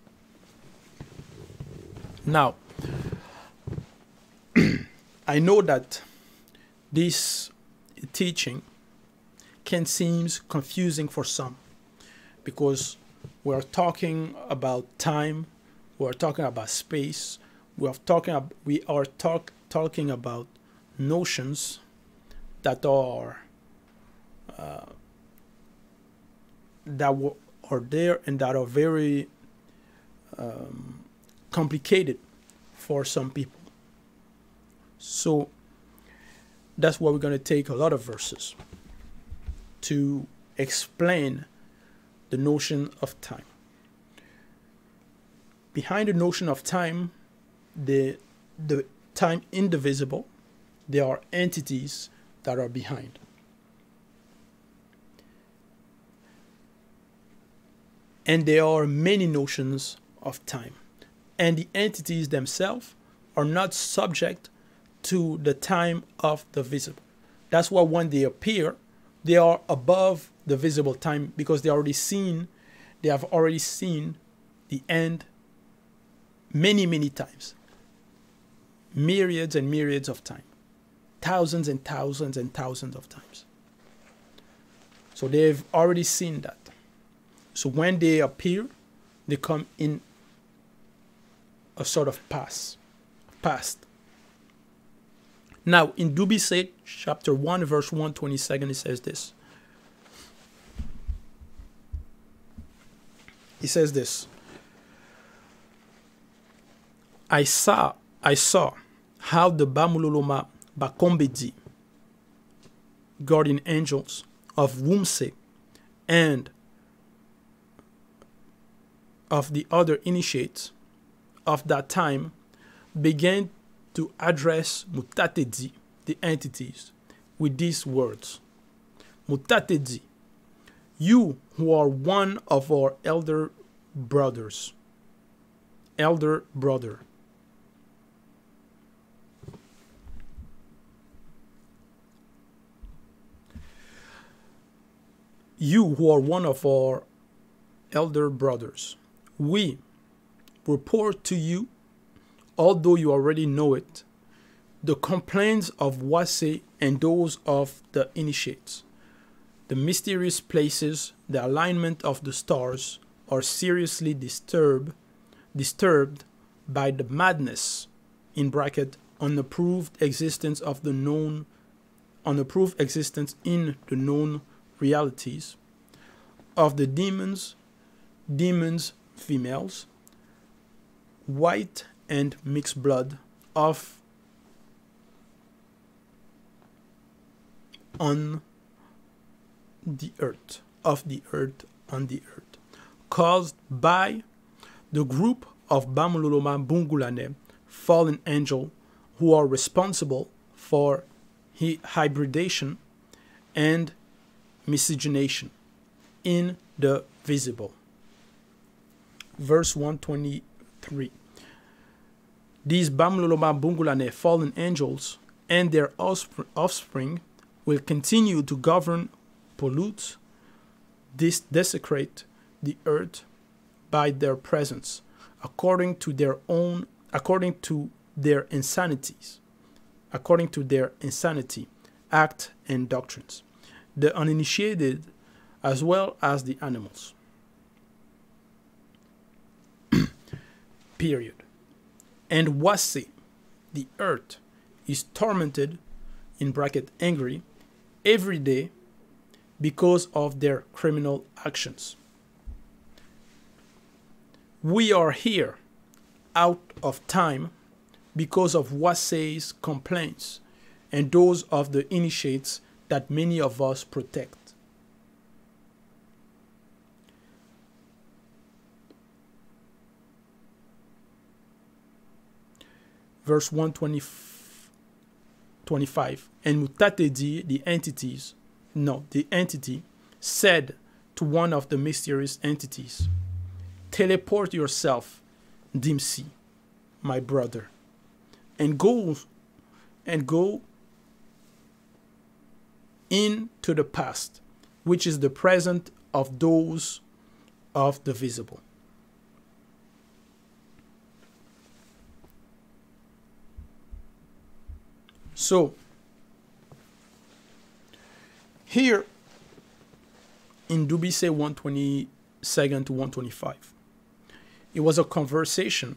Now, I know that this teaching can seem confusing for some, because we're talking about time, we're talking about space, we are talking about notions that are there and that are very complicated for some people. So that's why we're going to take a lot of verses to explain the notion of time. Behind the notion of time, the time indivisible, there are entities that are behind. And there are many notions of time. And the entities themselves are not subject to the time of the visible. That's why when they appear, they are above the visible time, because they have already seen the end many times. Myriads and myriads of times. Thousands and thousands and thousands of times. So they've already seen that. So when they appear, they come in a sort of past. Now, in Dubise, chapter 1, verse 122, it says this. He says this. I saw how the Bamuloloma Bakombedi, guardian angels of Wumse, and of the other initiates of that time began to address mutatedi, the entities, with these words. Mutatedi, you who are one of our elder brothers. Elder brother. You who are one of our elder brothers. We report to you, although you already know it, the complaints of Wase and those of the initiates. The mysterious places, the alignment of the stars are seriously disturbed by the madness, in bracket, unapproved existence of the known, unapproved existence in the known realities of the demons females, white and mixed blood of on the earth, on the earth, caused by the group of Bamuloloma Bungulane, fallen angel, who are responsible for hybridation and miscegenation in the visible. Verse 123. These Bamuloloma Bungulane fallen angels and their offspring will continue to govern, pollute, desecrate the earth by their presence, according to their insanity, act and doctrines, the uninitiated as well as the animals. Period. And Wase, the earth, is tormented, in bracket angry, every day because of their criminal actions. We are here out of time because of Wase's complaints and those of the initiates that many of us protect. Verse 125. And Mutatedi, the entity, said to one of the mysterious entities, teleport yourself, Dimsi, my brother, and go into the past, which is the present of those of the visible. So, here in Dubise 122 to 125, it was a conversation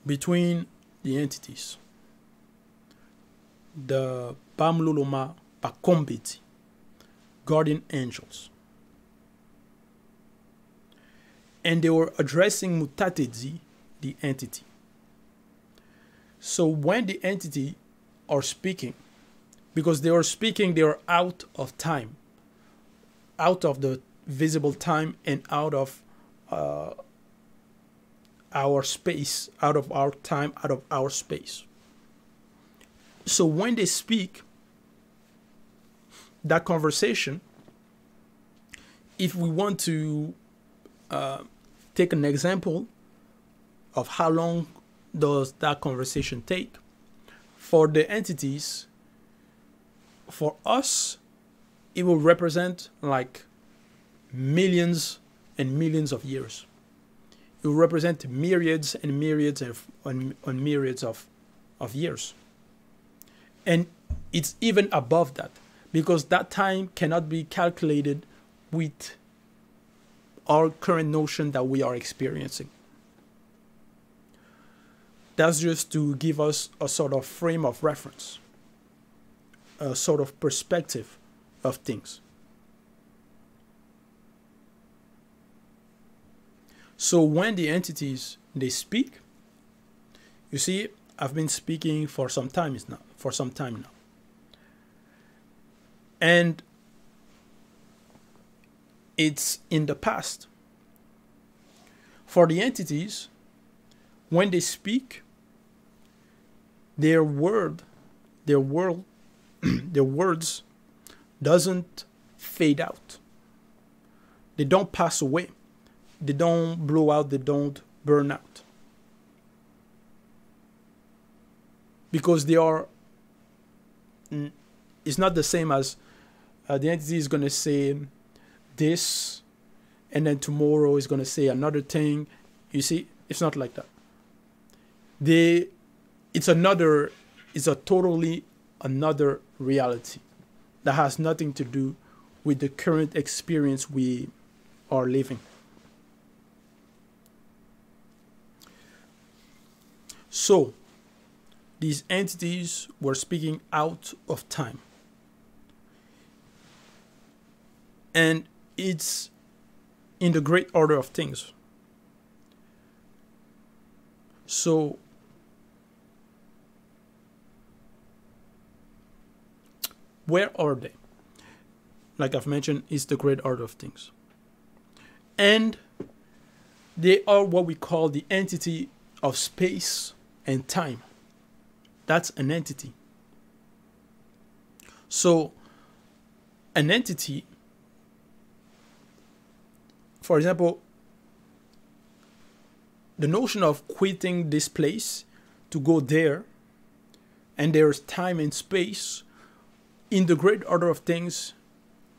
between the entities, the Bamluloma Pakombiti, guardian angels. And they were addressing Mutatedi, the entity. So when the entity are speaking, because they are speaking, they are out of time, out of the visible time and out of our space, out of our time, out of our space. So when they speak, that conversation, if we want to take an example of how long does that conversation take, for the entities, for us, it will represent like millions and millions of years. It will represent myriads and myriads and myriads of years. And it's even above that, because that time cannot be calculated with our current notion that we are experiencing. That's just to give us a sort of frame of reference, a sort of perspective of things. So when the entities, they speak, you see, I've been speaking for some time now. And it's in the past. For the entities, when they speak, their words doesn't fade out. They don't pass away. They don't blow out. They don't burn out. Because they are, it's not the same as the entity is going to say this, and then tomorrow is going to say another thing. You see, it's not like that. It's a totally another reality that has nothing to do with the current experience we are living. So, these entities were speaking out of time. And it's in the great order of things. So, where are they? Like I've mentioned, it's the great order of things. And they are what we call the entity of space and time. That's an entity. So, an entity, for example, the notion of quitting this place to go there, and there's time and space, in the great order of things,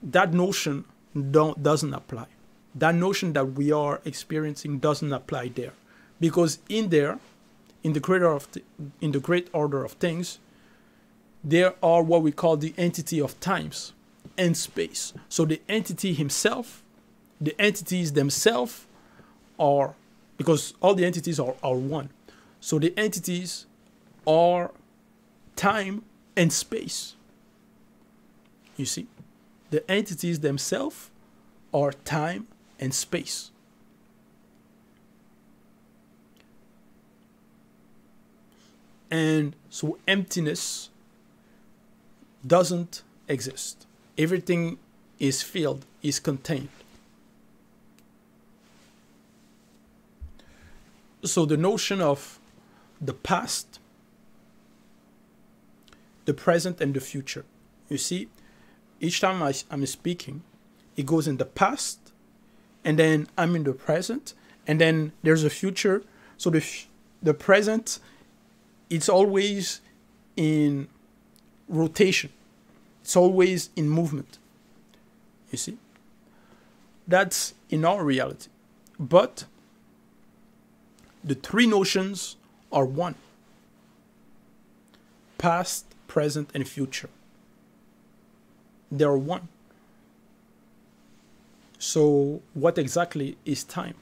that notion doesn't apply. That notion that we are experiencing doesn't apply there. Because in there, in the great order of things, there are what we call the entity of times and space. So the entity himself, the entities themselves are, because all the entities are one. So the entities are time and space. You see, the entities themselves are time and space. And so emptiness doesn't exist. Everything is filled, is contained. So the notion of the past, the present, and the future. You see, each time I'm speaking, it goes in the past, and then I'm in the present, and then there's a future. So the present, it's always in rotation. It's always in movement. You see? That's in our reality. But the three notions are one. Past, present, and future. They are one. So what exactly is time?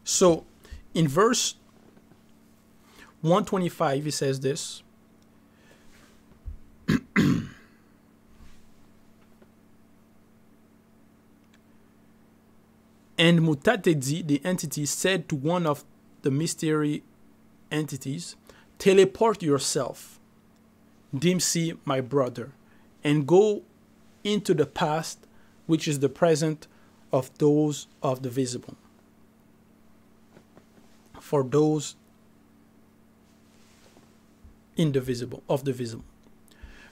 So in verse 125, it says this. And Mutatedi, the entity, said to one of the mystery entities, teleport yourself, Dimsi, my brother, and go into the past, which is the present of those of the visible. For those in the visible, of the visible.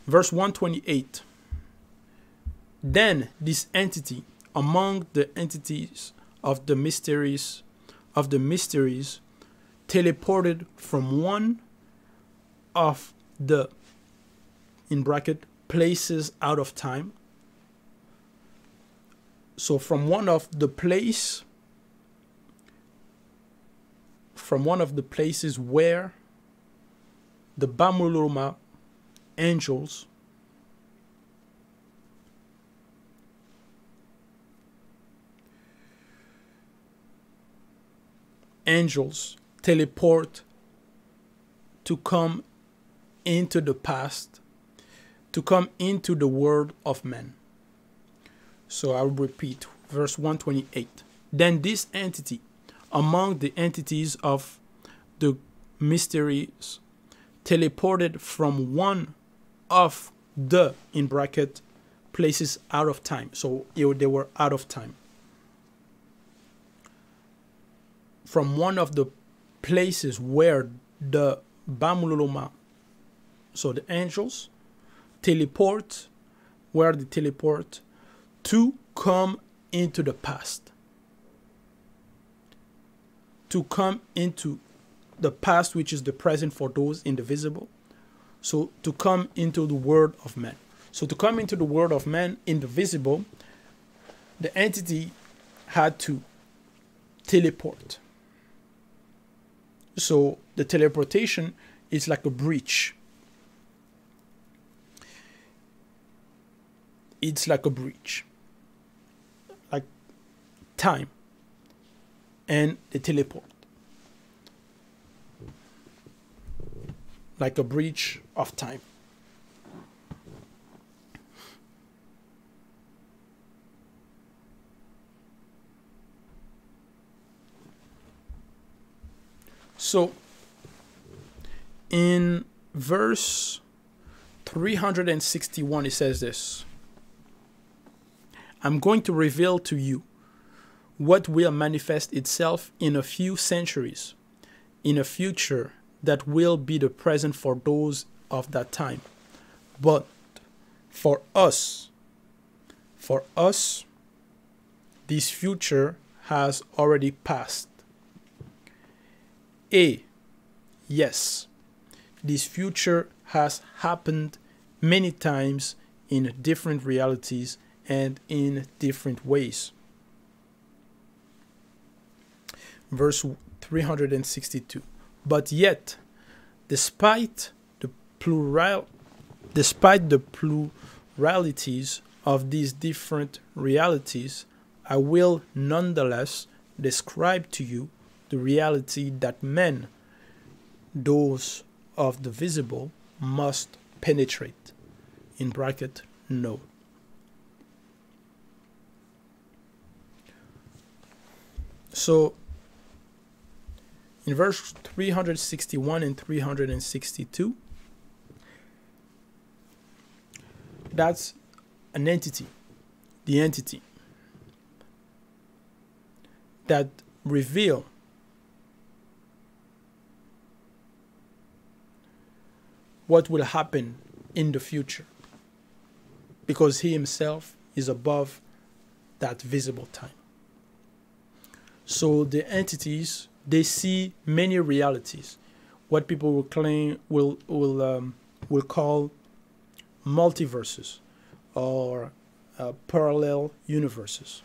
Verse 128. Then this entity, among the entities of the mysteries, teleported from one of the, in bracket, places out of time. So from one of the places where the Bamuloma angels teleport to come into the past, to come into the world of men. So I'll repeat verse 128. Then this entity, among the entities of the mysteries teleported from one of the, in bracket, places out of time. So they were out of time. From one of the places where the Bamululoma, so the angels, teleport, where they teleport to come into the past. To come into the past, which is the present for those in the visible. So to come into the world of man. So to come into the world of man in the visible, the entity had to teleport. So the teleportation is like a breach. It's like a breach. Like time. And they teleport. Like a breach of time. So, in verse 361, it says this: I'm going to reveal to you what will manifest itself in a few centuries, in a future that will be the present for those of that time. But for us, this future has already passed. Yes, this future has happened many times in different realities and in different ways. Verse 362. But yet, despite the pluralities of these different realities, I will nonetheless describe to you the reality that men, those of the visible, must penetrate. In bracket, no. So, in verse 361 and 362, that's an entity, the entity that reveal what will happen in the future, because he himself is above that visible time. So the entities, they see many realities, what people will claim will call multiverses or parallel universes.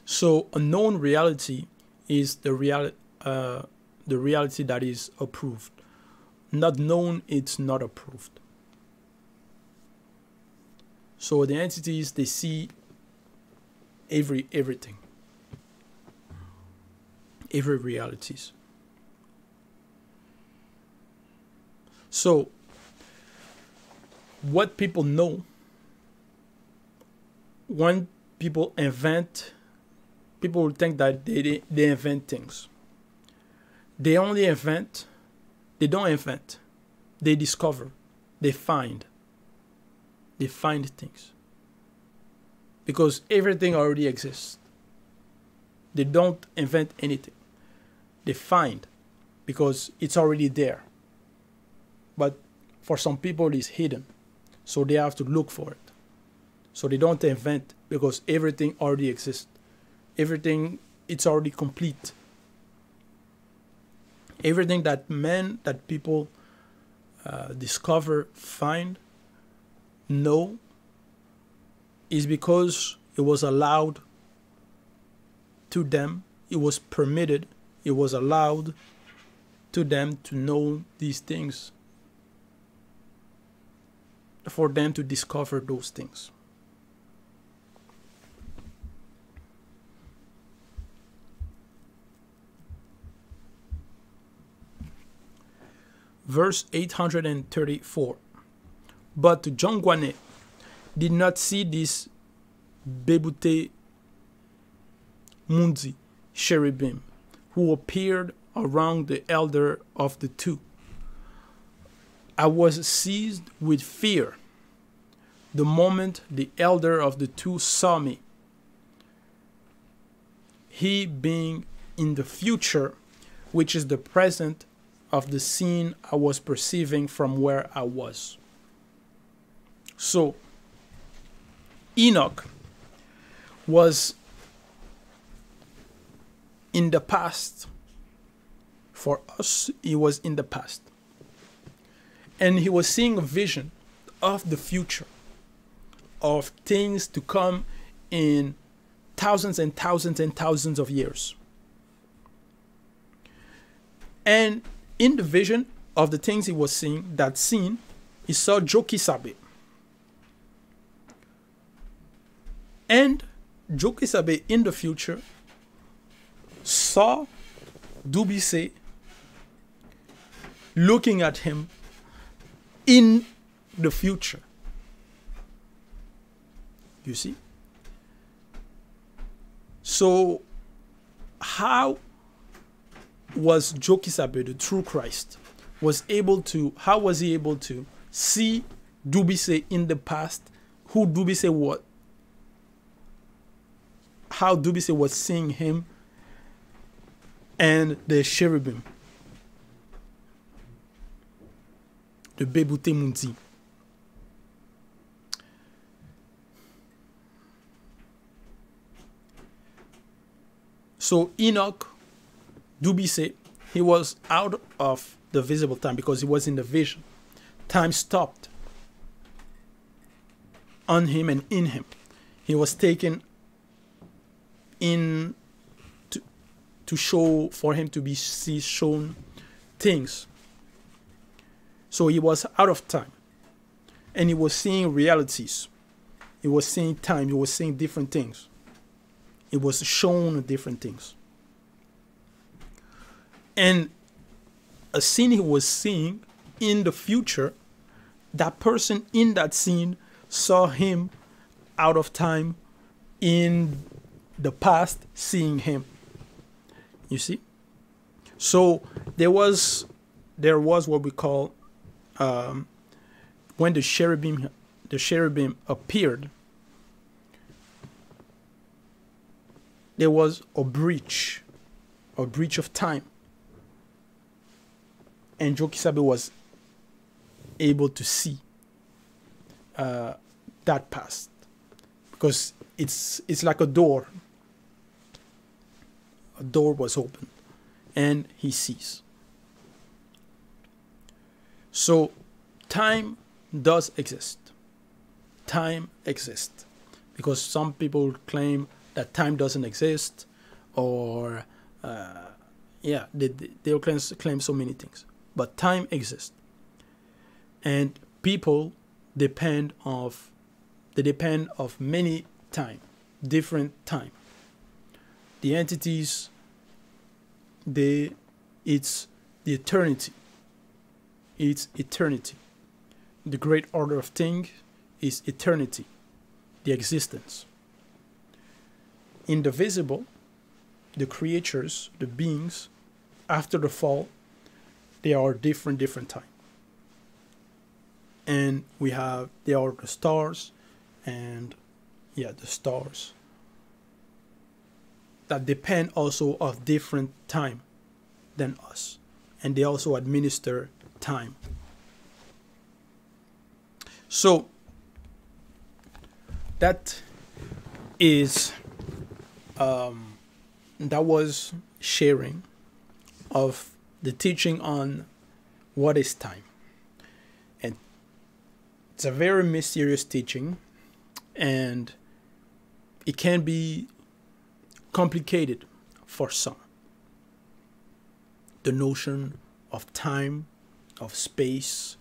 So a known reality is the reality that is approved. Not known, it's not approved. So the entities, they see everything, every realities. So what people know, when people invent, people will think that they invent things. They only invent, they don't invent, they discover, they find things. Because everything already exists. They don't invent anything. They find, because it's already there. But for some people it's hidden, so they have to look for it. So they don't invent, because everything already exists. Everything, it's already complete. Everything that people discover, find, know, is because it was allowed to them, it was permitted, it was allowed to them to know these things, for them to discover those things. Verse 834. But Zhongguane did not see this Bebute Mundi cherubim, who appeared around the elder of the two. I was seized with fear the moment the elder of the two saw me, he being in the future, which is the present of the scene I was perceiving from where I was. So, Enoch was in the past. For us, he was in the past. And he was seeing a vision of the future, of things to come in thousands and thousands and thousands of years. And in the vision of the things he was seeing, that scene, he saw Jokisabe. And Jokisabe in the future saw Dubise looking at him in the future. You see? So, how was Jokisabe, the true Christ, how was he able to see Dubise in the past, who Dubise was, how Dubise was seeing him, and the cherubim, the Bebute Mundi. So Enoch, Dubise, he was out of the visible time because he was in the vision. Time stopped on him and in him. He was taken in to show, for him to be shown things. So he was out of time. And he was seeing realities. He was seeing time. He was seeing different things. He was shown different things. And a scene he was seeing in the future, that person in that scene saw him out of time in the past seeing him. You see? So there was what we call when the cherubim appeared, there was a breach of time. And Jokisabe was able to see that past, because it's like a door. A door was opened, and he sees. So, time does exist. Time exists, because some people claim that time doesn't exist, or they'll claim so many things. But time exists, and people depend of many time, different time. The entities, it's the eternity. It's eternity. The great order of things is eternity, the existence. In the visible, the creatures, the beings, after the fall, they are different time. And they are the stars, and the stars that depend also of different time than us, and they also administer time. So that was sharing of the teaching on what is time. And it's a very mysterious teaching, and it can be complicated for some. The notion of time, of space,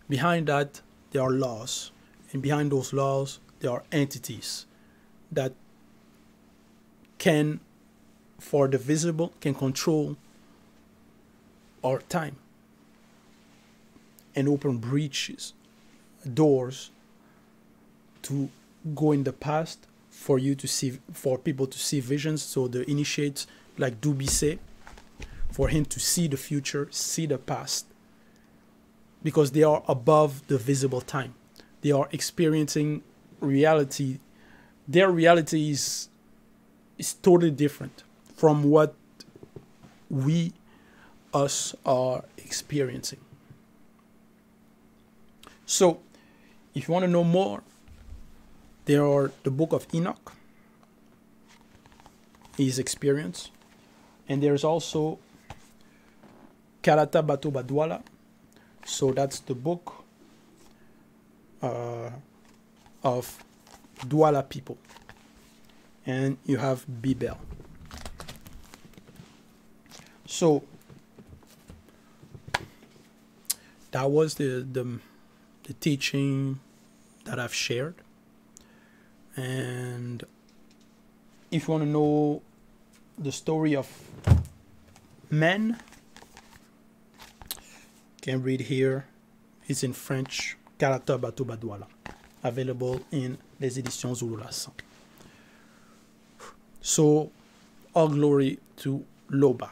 behind that there are laws, and behind those laws there are entities that can, for the visible, can control our time and open breaches, doors to go in the past for you to see, for people to see visions. So the initiates like Dubise, for him to see the future, see the past, because they are above the visible time. They are experiencing reality. Their reality is totally different from what us are experiencing. So if you want to know more, there are the book of Enoch, his experience, and there's also Karata Bato Badwala. So that's the book of Douala people. And you have Bibèl. So that was the teaching that I've shared. And if you want to know the story of men, you can read here. It's in French, Karata Bato Badwala, available in les éditions Zululassan. So all glory to Loba.